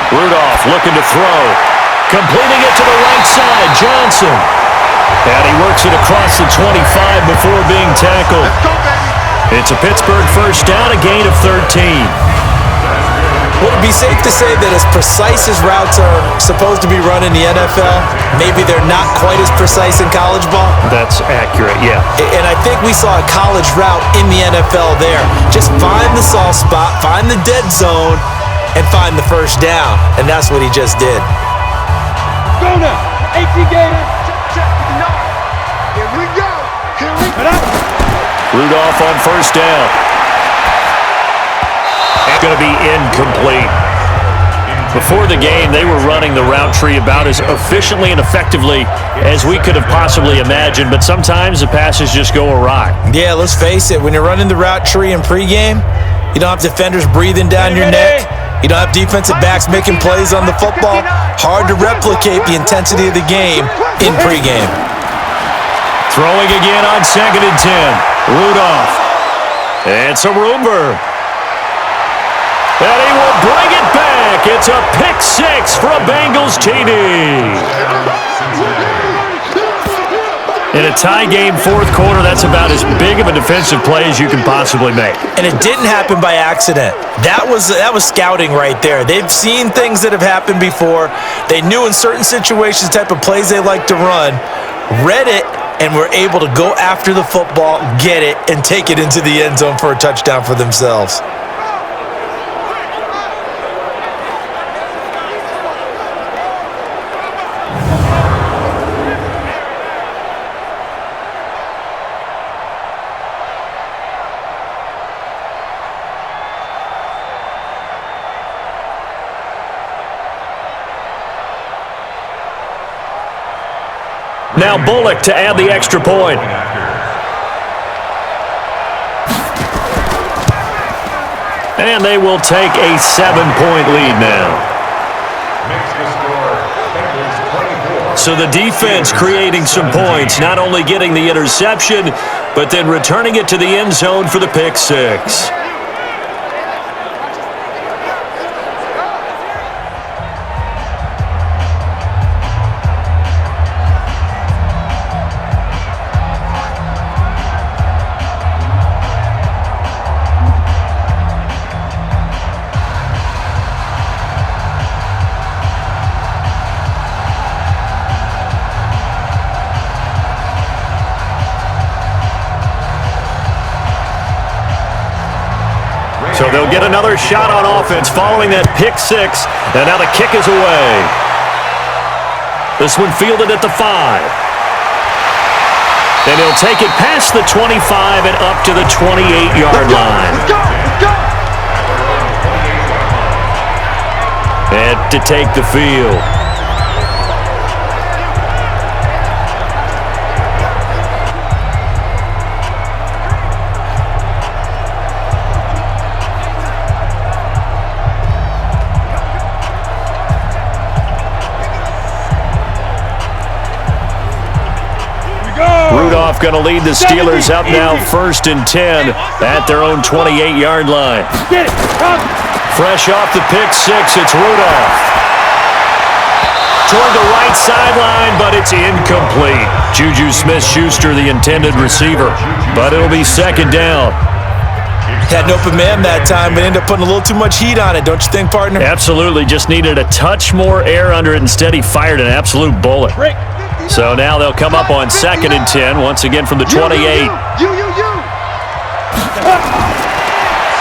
Rudolph looking to throw. Completing it to the right side, Johnson. And he works it across the 25 before being tackled. It's a Pittsburgh first down, a gain of 13. Would it be safe to say that as precise as routes are supposed to be run in the NFL, maybe they're not quite as precise in college ball? That's accurate, yeah. And I think we saw a college route in the NFL there. Just find the soft spot, find the dead zone, and find the first down. And that's what he just did. Go now. 18 Gator. Here we go. Here we go. Rudolph on first down. Going to be incomplete. Before the game, they were running the route tree about as efficiently and effectively as we could have possibly imagined, but sometimes the passes just go awry. Yeah, let's face it. When you're running the route tree in pregame, you don't have defenders breathing down your neck. You don't have defensive backs making plays on the football. Hard to replicate the intensity of the game in pregame. Throwing again on 2nd and 10. Rudolph. And some Roomber. And he will bring it back. It's a pick 6 for a Bengals TD. In a tie game, 4th quarter, that's about as big of a defensive play as you can possibly make. And it didn't happen by accident. That was scouting right there. They've seen things that have happened before. They knew in certain situations the type of plays they like to run, read it, and were able to go after the football, get it, and take it into the end zone for a touchdown for themselves. Now Bullock to add the extra point. And they will take a 7-point lead now. So the defense creating some points, not only getting the interception, but then returning it to the end zone for the pick six. So they'll get another shot on offense following that pick six. And now the kick is away. This one fielded at the 5. And he'll take it past the 25 and up to the 28-yard line. Let's go! And to take the field. Rudolph going to lead the Steelers up now 1st and 10 at their own 28-yard line. Fresh off the pick six, it's Rudolph. Toward the right sideline, but it's incomplete. Juju Smith-Schuster, the intended receiver, but it'll be 2nd down. Had an open man that time, but ended up putting a little too much heat on it, don't you think, partner? Absolutely, just needed a touch more air under it. Instead, he fired an absolute bullet. So now they'll come up on 2nd and 10, once again from the 28.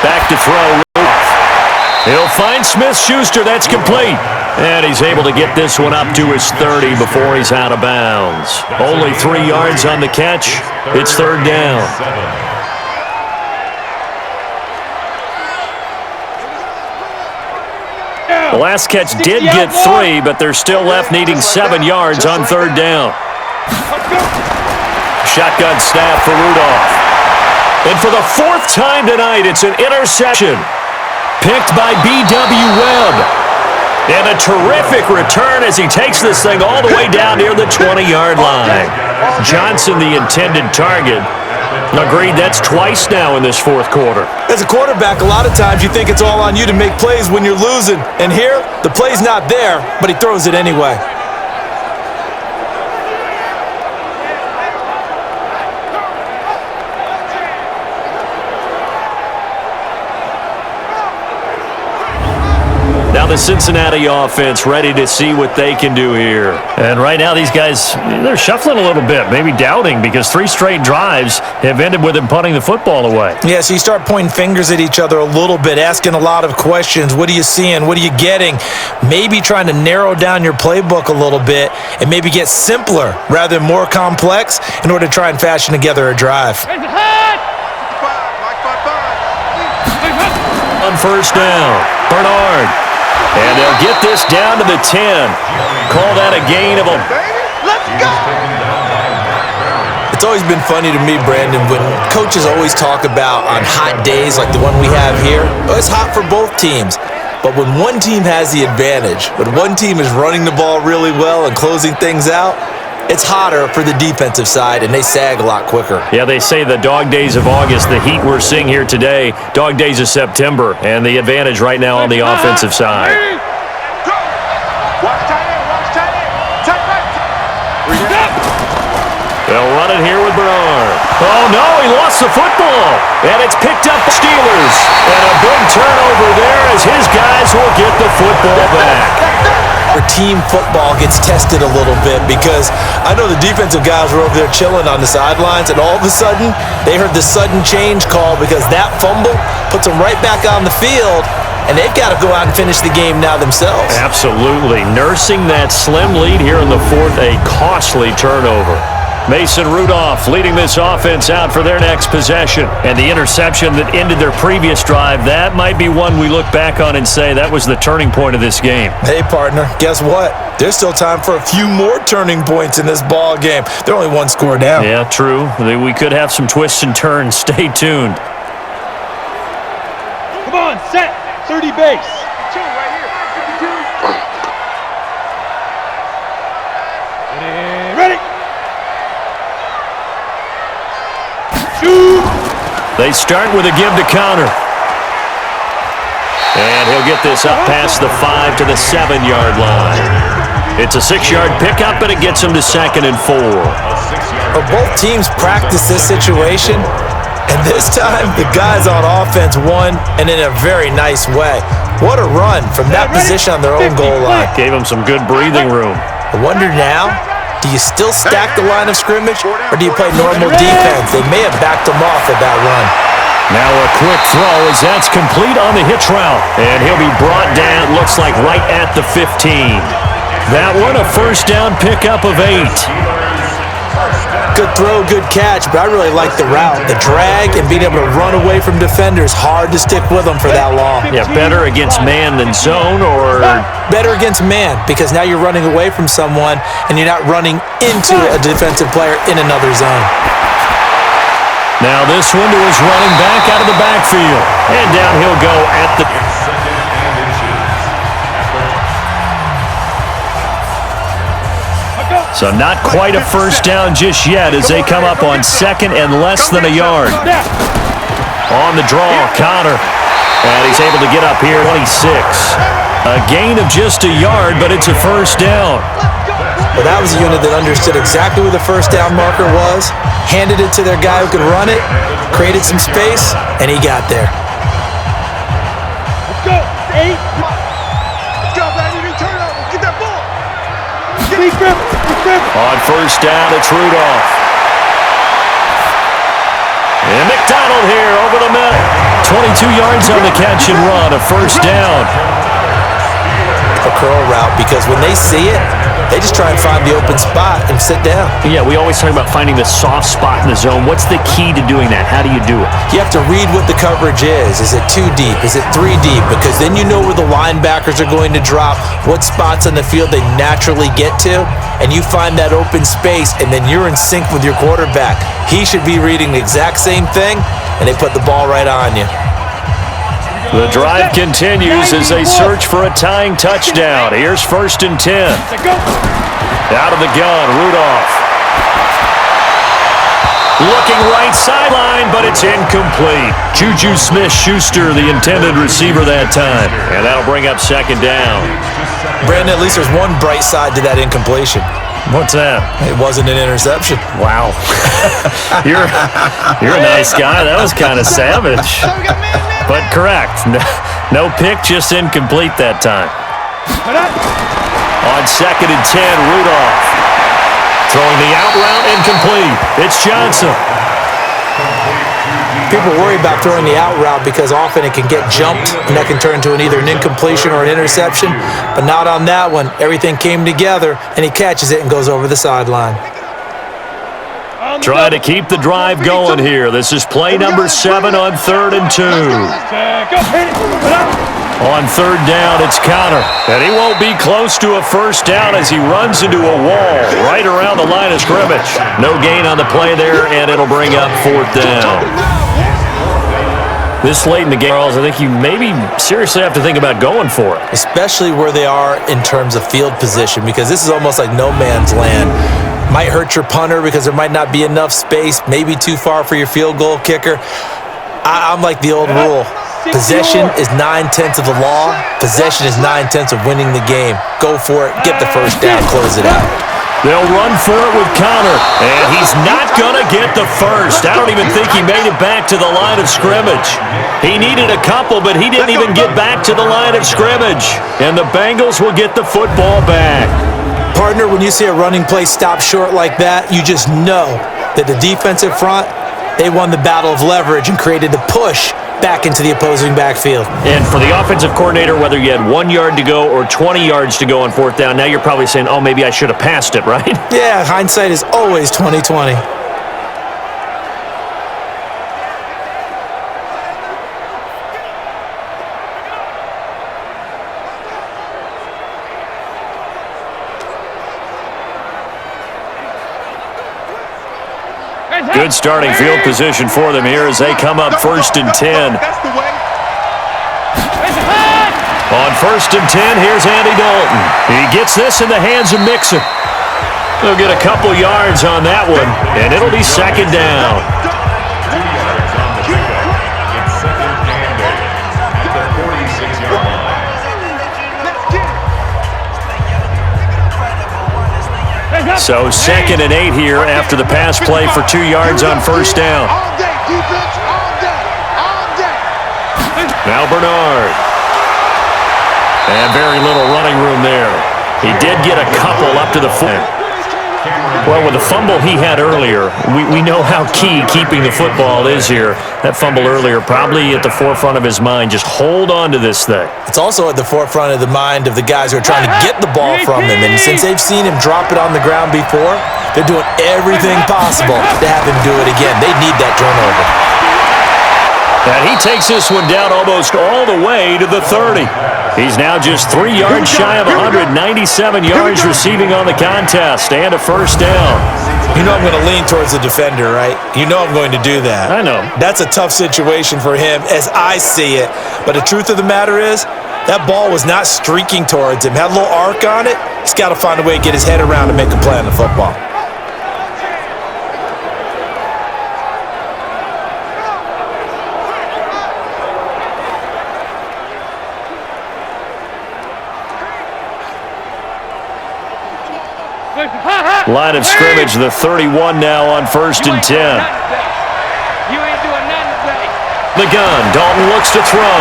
Back to throw. He'll find Smith-Schuster. That's complete. And he's able to get this one up to his 30 before he's out of bounds. Only 3 yards on the catch. It's 3rd down. The last catch did get 3, but they're still left needing 7 yards on 3rd down. Shotgun snap for Rudolph. And for the 4th time tonight, it's an interception. Picked by B.W. Webb. And a terrific return as he takes this thing all the way down near the 20-yard line. Johnson, the intended target. Agreed, that's twice now in this 4th quarter. As a quarterback, a lot of times you think it's all on you to make plays when you're losing. And here, the play's not there, but he throws it anyway. Now the Cincinnati offense ready to see what they can do here. And right now these guys, they're shuffling a little bit, maybe doubting, because 3 straight drives have ended with them punting the football away. Yeah, so you start pointing fingers at each other a little bit, asking a lot of questions. What are you seeing? What are you getting? Maybe trying to narrow down your playbook a little bit and maybe get simpler rather than more complex in order to try and fashion together a drive. On 1st down, Bernard. And they'll get this down to the 10. Call that a gain of a... Let's go! It's always been funny to me, Brandon, when coaches always talk about on hot days like the one we have here. Well, it's hot for both teams. But when one team has the advantage, when one team is running the ball really well and closing things out, it's hotter for the defensive side, and they sag a lot quicker. Yeah, they say the dog days of August, the heat we're seeing here today, dog days of September, and the advantage right now on the offensive side. They'll run it here with Bernard. Oh, no, he lost the football, and it's picked up by Steelers. And a big turnover there as his guys will get the football back. Where team football gets tested a little bit, because I know the defensive guys were over there chilling on the sidelines, and all of a sudden they heard the sudden change call because that fumble puts them right back on the field, and they've got to go out and finish the game now themselves. Absolutely. Nursing that slim lead here in the 4th, a costly turnover. Mason Rudolph leading this offense out for their next possession. And the interception that ended their previous drive, that might be one we look back on and say that was the turning point of this game. Hey, partner, guess what? There's still time for a few more turning points in this ball game. They're only one score down. Yeah, true. We could have some twists and turns. Stay tuned. Come on, set. 30 base. Ready. Shoot. They start with a give to Connor. And he'll get this up past the 5 to the 7-yard line. It's a 6-yard pickup, and it gets him to 2nd and 4. Well, both teams practice this situation, and this time the guys on offense won, and in a very nice way. What a run from that position on their own goal line. Gave him some good breathing room. I wonder now, do you still stack the line of scrimmage, or do you play normal defense? They may have backed him off at that run. Now a quick throw as that's complete on the hitch route. And he'll be brought down, looks like right at the 15. That one a first down pickup of 8. Good throw, good catch, but I really like the route. The drag and being able to run away from defenders, hard to stick with them for that long. Yeah, better against man than zone, or? Better against man, because now you're running away from someone and you're not running into a defensive player in another zone. Now this one to his running back out of the backfield. And down he'll go at the... So not quite a first down just yet as they come up on 2nd and less than a yard. On the draw, Connor. And he's able to get up here, 26. A gain of just a yard, but it's a first down. Well, that was a unit that understood exactly where the first down marker was, handed it to their guy who could run it, created some space, and he got there. Let's go. 8. Let's go, baby. Turnover. Get that ball. On first down, it's Rudolph. And McDonald here over the middle. 22 yards on the catch and run, a first down. A curl route, because when they see it, they just try and find the open spot and sit down. Yeah, we always talk about finding the soft spot in the zone. What's the key to doing that? How do you do it? You have to read what the coverage is. Is it 2 deep? Is it 3 deep? Because then you know where the linebackers are going to drop, what spots on the field they naturally get to, and you find that open space, and then you're in sync with your quarterback. He should be reading the exact same thing, and they put the ball right on you. The drive continues as they search for a tying touchdown. Here's 1st and 10. Out of the gun, Rudolph. Looking right sideline, but it's incomplete. Juju Smith-Schuster, the intended receiver that time. And that'll bring up 2nd down. Brandon, at least there's one bright side to that incompletion. What's that? It wasn't an interception. Wow. You're a nice guy. That was kind of savage. But correct. No pick, just incomplete that time. On 2nd and 10, Rudolph. Throwing the out route, incomplete. It's Johnson. People worry about throwing the out route because often it can get jumped, and that can turn into either an incompletion or an interception. But not on that one. Everything came together, and he catches it and goes over the sideline. Trying to keep the drive going here. This is play number 7 on 3rd and 2. On 3rd down, it's Connor. And he won't be close to a first down as he runs into a wall right around the line of scrimmage. No gain on the play there, and it'll bring up 4th down. This late in the game, Charles, I think you maybe seriously have to think about going for it. Especially where they are in terms of field position, because this is almost like no man's land. Might hurt your punter because there might not be enough space, maybe too far for your field goal kicker. I'm like the old rule. Possession is 9/10 of the law. Possession is 9/10 of winning the game. Go for it. Get the first down. Close it out. They'll run for it with Connor, and he's not going to get the first. I don't even think he made it back to the line of scrimmage. He needed a couple, but he didn't even get back to the line of scrimmage. And the Bengals will get the football back. Partner, when you see a running play stop short like that, you just know that the defensive front, they won the battle of leverage and created the push back into the opposing backfield. And for the offensive coordinator, whether you had 1 yard to go or 20 yards to go on fourth down, now you're probably saying, oh, maybe I should have passed it, right? Yeah, hindsight is always 20/20. Good starting field position for them here as they come up 1st and 10. That's the way. On 1st and 10, here's Andy Dalton. He gets this in the hands of Mixon. He'll get a couple yards on that one, and it'll be 2nd down. 2 yards on the pickup. It's 2nd and 8 at the 46-yard line. So 2nd and 8 here after the pass play for 2 yards on 1st down. All day, defense, all day, all day. Now Bernard. And very little running room there. He did get a couple up to the foot. Well, with the fumble he had earlier, we know how key keeping the football is here. That fumble earlier probably at the forefront of his mind. Just hold on to this thing. It's also at the forefront of the mind of the guys who are trying to get the ball from him. And since they've seen him drop it on the ground before, they're doing everything possible to have him do it again. They need that turnover. And he takes this one down almost all the way to the 30. He's now just 3 yards shy of 197 yards receiving on the contest and a 1st down. You know I'm going to lean towards the defender, right? You know I'm going to do that. I know. That's a tough situation for him as I see it. But the truth of the matter is, that ball was not streaking towards him. Had a little arc on it. He's got to find a way to get his head around and make a play on the football. Line of scrimmage, the 31 now on 1st and 10. You ain't doing nothing today. The gun, Dalton looks to throw.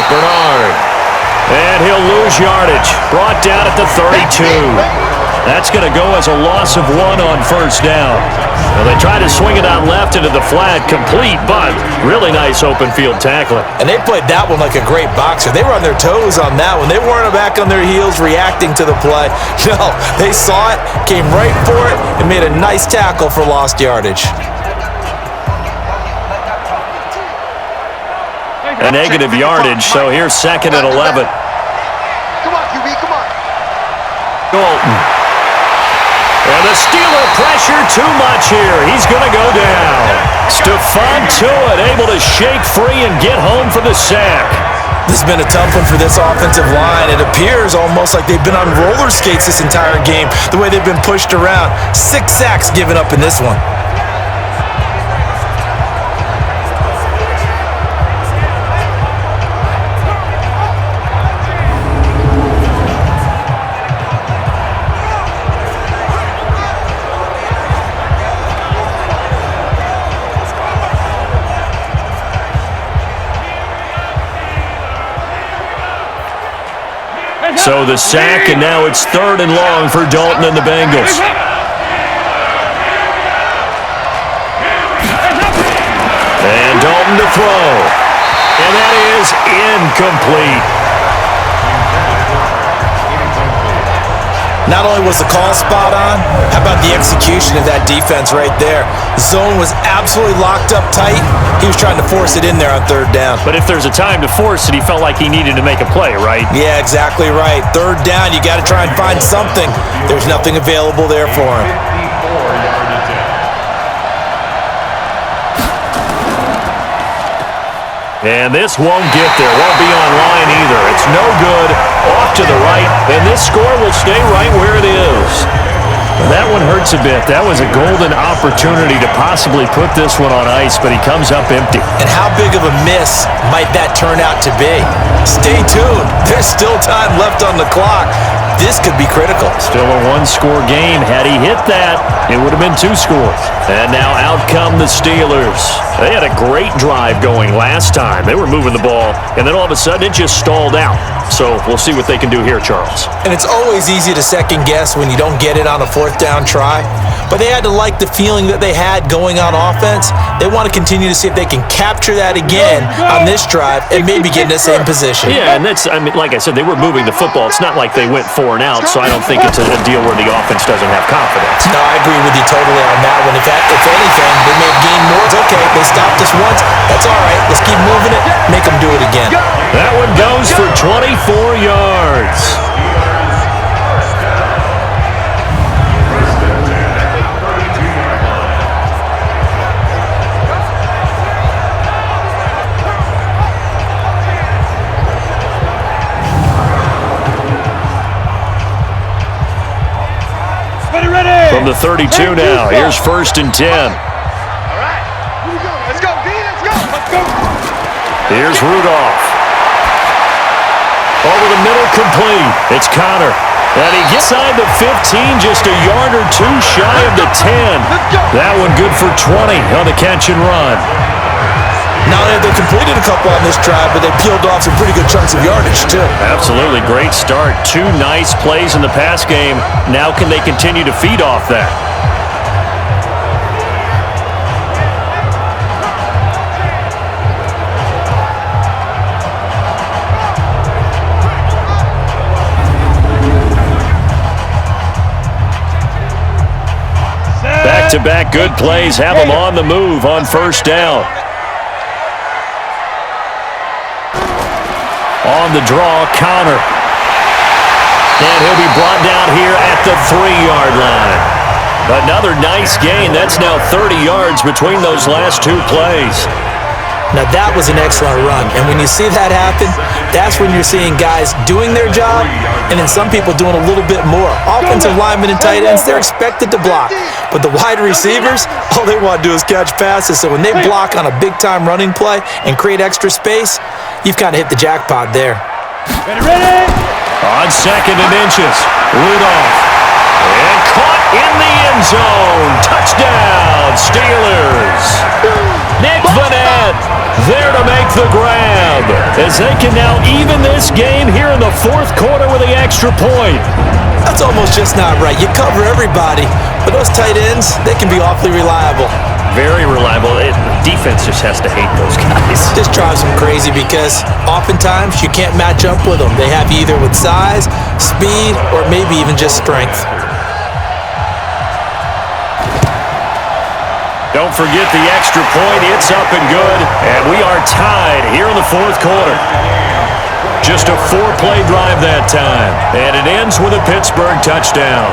Bernard. And he'll lose yardage. Brought down at the 32. That's going to go as a loss of 1 on 1st down. Well, they try to swing it out left into the flat, complete, but really nice open field tackling. And they played that one like a great boxer. They were on their toes on that one. They weren't back on their heels reacting to the play. No, they saw it, came right for it, and made a nice tackle for lost yardage. A negative yardage, so here's 2nd and 11. Come on, QB, come on. Dalton. And the Steeler pressure too much here. He's going to go down. Stephon Tuitt able to shake free and get home for the sack. This has been a tough one for this offensive line. It appears almost like they've been on roller skates this entire game, the way they've been pushed around. 6 sacks given up in this one. So the sack, and now it's 3rd and long for Dalton and the Bengals. And Dalton to throw. And that is incomplete. Not only was the call spot on, how about the execution of that defense right there? Zone was absolutely locked up tight. He was trying to force it in there on 3rd down. But if there's a time to force it, he felt like he needed to make a play, right? Yeah, exactly right. 3rd down, you got to try and find something. There's nothing available there for him. 54-yard attempt. And this won't get there. Won't be online either. It's no good. Off to the right. And this score will stay right where it is. That one hurts a bit. That was a golden opportunity to possibly put this one on ice, but he comes up empty. And how big of a miss might that turn out to be? Stay tuned. There's still time left on the clock. this could be critical. Still a one-score game. Had he hit that, it would have been 2 scores. And now out come the Steelers. They had a great drive going last time. They were moving the ball, and then all of a sudden it just stalled out. So we'll see what they can do here, Charles. And it's always easy to second-guess when you don't get it on a 4th down try. But they had to like the feeling that they had going on offense. They want to continue to see if they can capture that again on this drive and maybe get in the same position. Yeah, and that's, I mean, like I said, they were moving the football. It's not like they went 4 and out, so I don't think it's a deal where the offense doesn't have confidence. No, I agree with you totally on that one. If anything, they may have gained more. It's okay. They stopped us once. That's all right. Let's keep moving it. Make them do it again. That one goes for 24 yards. From the 32 now, here's 1st and 10. All right. Here we go. Let's go, D. Let's go. Let's go. Here's Rudolph. Over the middle, complete. It's Connor. And he gets inside the 15, just a yard or 2 shy of the 10. That one good for 20 on the catch and run. Not only have they completed a couple on this drive, but they peeled off some pretty good chunks of yardage, too. Absolutely. Great start. 2 nice plays in the pass game. Now can they continue to feed off that? Back-to-back good plays have them on the move on 1st down. On the draw, Connor. And he'll be brought down here at the 3-yard line. Another nice gain. That's now 30 yards between those last 2 plays. Now, that was an excellent run. And when you see that happen, that's when you're seeing guys doing their job and then some people doing a little bit more. Offensive linemen and tight ends, they're expected to block. But the wide receivers, all they want to do is catch passes. So when they block on a big-time running play and create extra space, you've kind of hit the jackpot there. Ready? On 2nd and inches, Rudolph. And caught in the end zone. Touchdown, Steelers. Nick Vanette there to make the grab as they can now even this game here in the 4th quarter with the extra point. That's almost just not right. You cover everybody, but those tight ends, they can be awfully reliable. Very reliable. Defense just has to hate those guys. This drives them crazy because oftentimes you can't match up with them. They have you either with size, speed, or maybe even just strength. Don't forget the extra point. It's up and good. And we are tied here in the 4th quarter. Just a 4-play drive that time. And it ends with a Pittsburgh touchdown.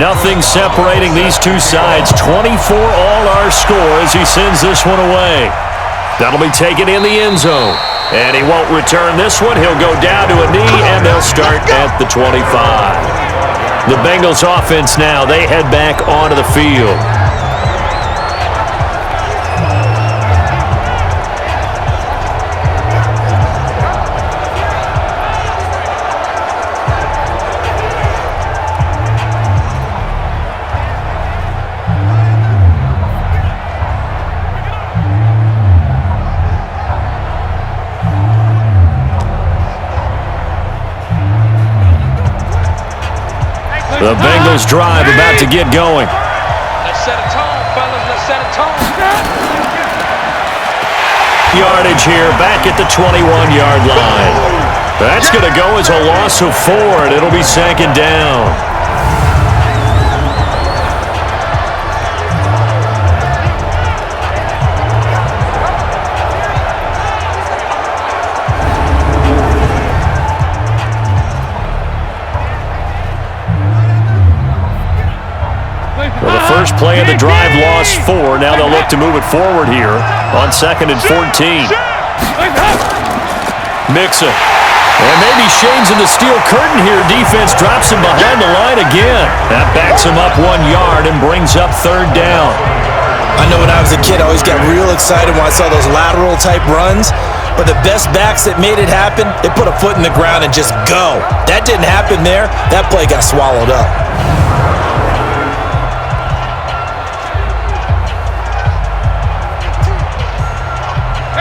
Nothing separating these 2 sides. 24 all our score as he sends this one away. That'll be taken in the end zone. And he won't return this one. He'll go down to a knee, and they'll start at the 25. The Bengals offense now, they head back onto the field. The Bengals drive about to get going. Let's set a tone, fellas. Let's set a tone. Yardage here back at the 21-yard line. That's going to go as a loss of 4, and it'll be 2nd down. play of the drive lost 4. Now they'll look to move it forward here on 2nd and 14. Mixon. And maybe Shane's in the steel curtain here. Defense drops him behind the line again. That backs him up 1 yard and brings up 3rd down. I know when I was a kid, I always got real excited when I saw those lateral type runs. But the best backs that made it happen, they put a foot in the ground and just go. That didn't happen there. That play got swallowed up.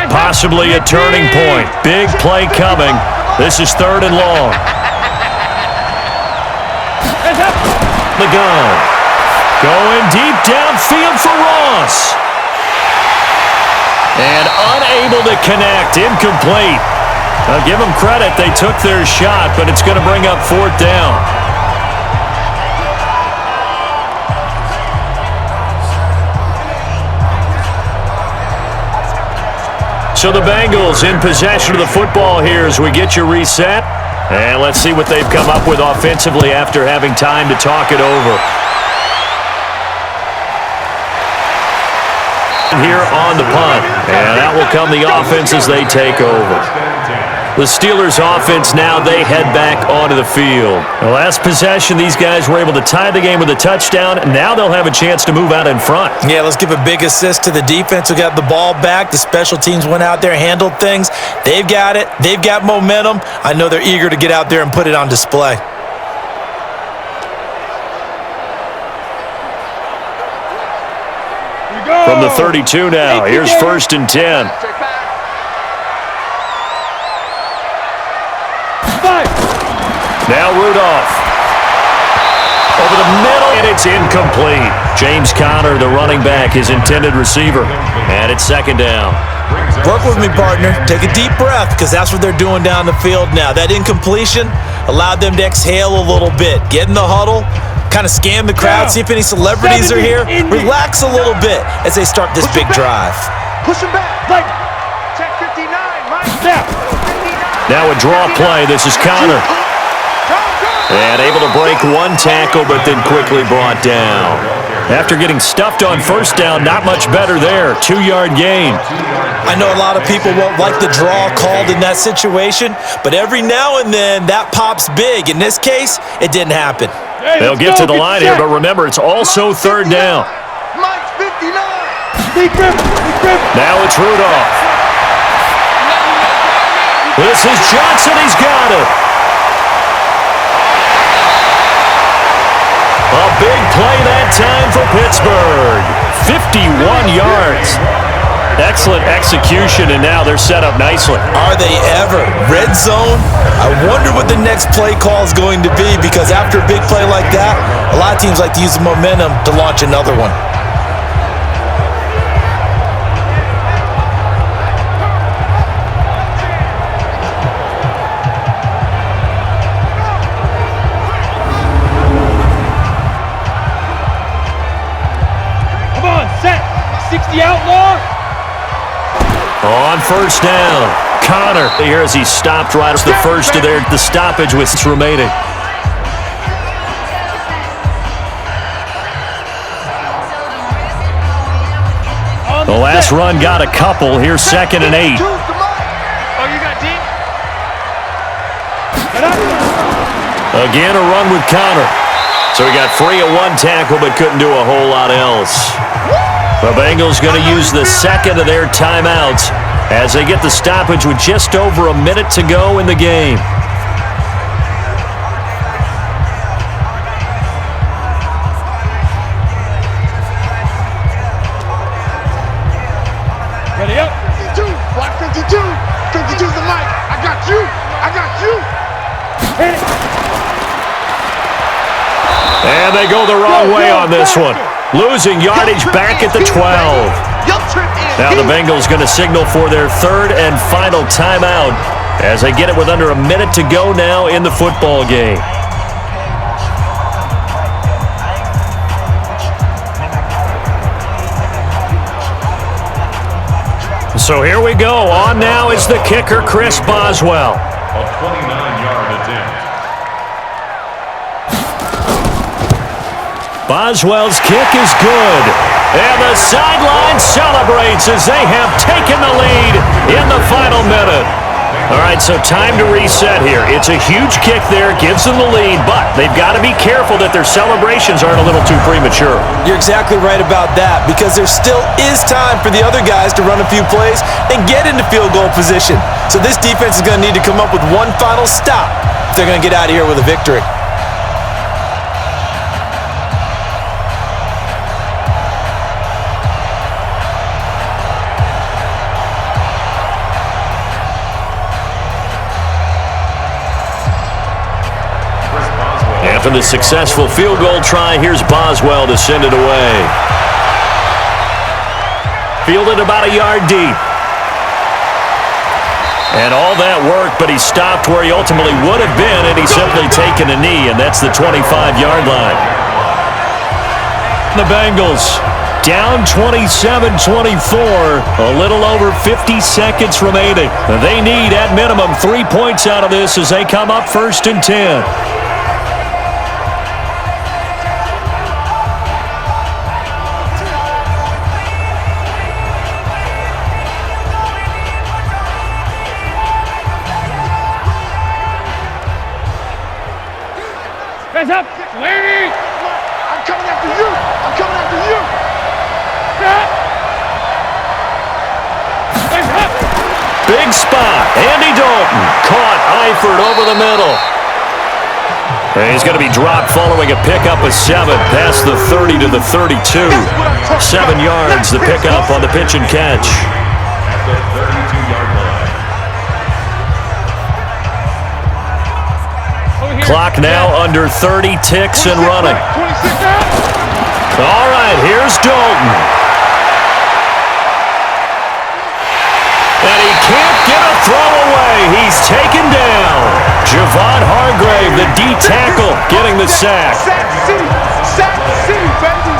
Possibly a turning point. Big play coming. This is 3rd and long. The gun. Going deep downfield for Ross. And unable to connect. Incomplete. I'll give them credit. They took their shot, but it's going to bring up 4th down. So the Bengals in possession of the football here as we get you reset. And let's see what they've come up with offensively after having time to talk it over. Here on the punt. And that will come the offense as they take over. The Steelers offense now, they head back onto the field. The last possession, these guys were able to tie the game with a touchdown, and now they'll have a chance to move out in front. Yeah, let's give a big assist to the defense who got the ball back. The special teams went out there, handled things. They've got it. They've got momentum. I know they're eager to get out there and put it on display. From the 32 now, here's 1st and 10. Now Rudolph. Over the middle, and it's incomplete. James Conner, the running back, his intended receiver. And it's 2nd down. Work with me, partner. Take a deep breath, because that's what they're doing down the field now. That incompletion allowed them to exhale a little bit. Get in the huddle, kind of scan the crowd, see if any celebrities are here. Relax a little bit as they start this big drive. Push him back. Like, check 59, Mike. Now a draw play. This is Conner. And able to break 1 tackle, but then quickly brought down. After getting stuffed on 1st down, not much better there. 2-yard gain. I know a lot of people won't like the draw called in that situation, but every now and then that pops big. In this case, it didn't happen. They'll get to the line here, but remember, it's also 3rd down. Mike 59. Now it's Rudolph. This is Johnson. He's got it. A big play that time for Pittsburgh. 51 yards. Excellent execution, and now they're set up nicely. Are they ever? Red zone? I wonder what the next play call is going to be, because after a big play like that, a lot of teams like to use the momentum to launch another one. The outlaw. On 1st down, Conner. Here as he stopped right as the first of the stoppage with remaining. The last run got a couple. Here's 2nd and 8. Oh, you got deep? Again, a run with Conner. So he got free of 1 tackle, but couldn't do a whole lot else. The Bengals going to use the 2nd of their timeouts as they get the stoppage with just over a minute to go in the game. Ready up. 52. Block 52. 52's the mic. I got you. I got you. Hit it. And they go the wrong way on this one. Losing yardage back at the 12. Now the Bengals going to signal for their 3rd and final timeout as they get it with under a minute to go now in the football game. So here we go. On now is the kicker, Chris Boswell. A 29-yard attempt. Boswell's kick is good. And the sideline celebrates as they have taken the lead in the final minute. All right, so time to reset here. It's a huge kick there, gives them the lead, but they've got to be careful that their celebrations aren't a little too premature. You're exactly right about that, because there still is time for the other guys to run a few plays and get into field goal position. So this defense is going to need to come up with one final stop if they're going to get out of here with a victory. After the successful field goal try, here's Boswell to send it away. Fielded about a yard deep. And all that work, but he stopped where he ultimately would have been, and he's simply taken a knee, and that's the 25-yard line. The Bengals down 27-24, a little over 50 seconds remaining. They need, at minimum, 3 points out of this as they come up 1st and 10. Hands up! Wait! I'm coming after you! I'm coming after you! Stop! Hands up! Big spot. Andy Dalton caught Eifert over the middle. And he's going to be dropped following a pickup of 7 past the 30 to the 32. 7 yards, the pickup on the pitch and catch. At the 32-yard line. Clock now under 30, ticks and running. All right, here's Dalton. And he can't get a throw away. He's taken down. Javon Hargrave, the D tackle, getting the sack. Sack C, baby!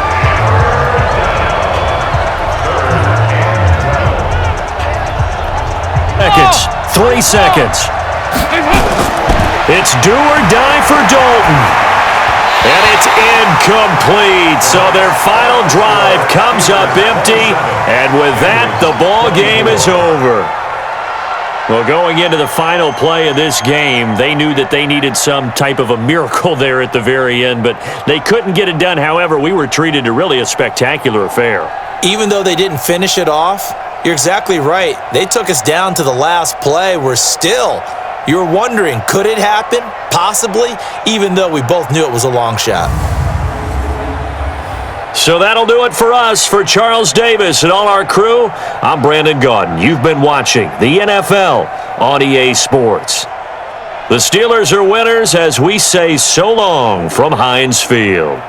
Seconds, 3 seconds. It's do or die for Dalton. And it's incomplete. So their final drive comes up empty. And with that, the ball game is over. Well, going into the final play of this game, they knew that they needed some type of a miracle there at the very end, but they couldn't get it done. However, we were treated to really a spectacular affair. Even though they didn't finish it off, you're exactly right. They took us down to the last play. You're wondering, could it happen? Possibly, even though we both knew it was a long shot. So that'll do it for us. For Charles Davis and all our crew, I'm Brandon Gaudin. You've been watching the NFL on EA Sports. The Steelers are winners as we say so long from Heinz Field.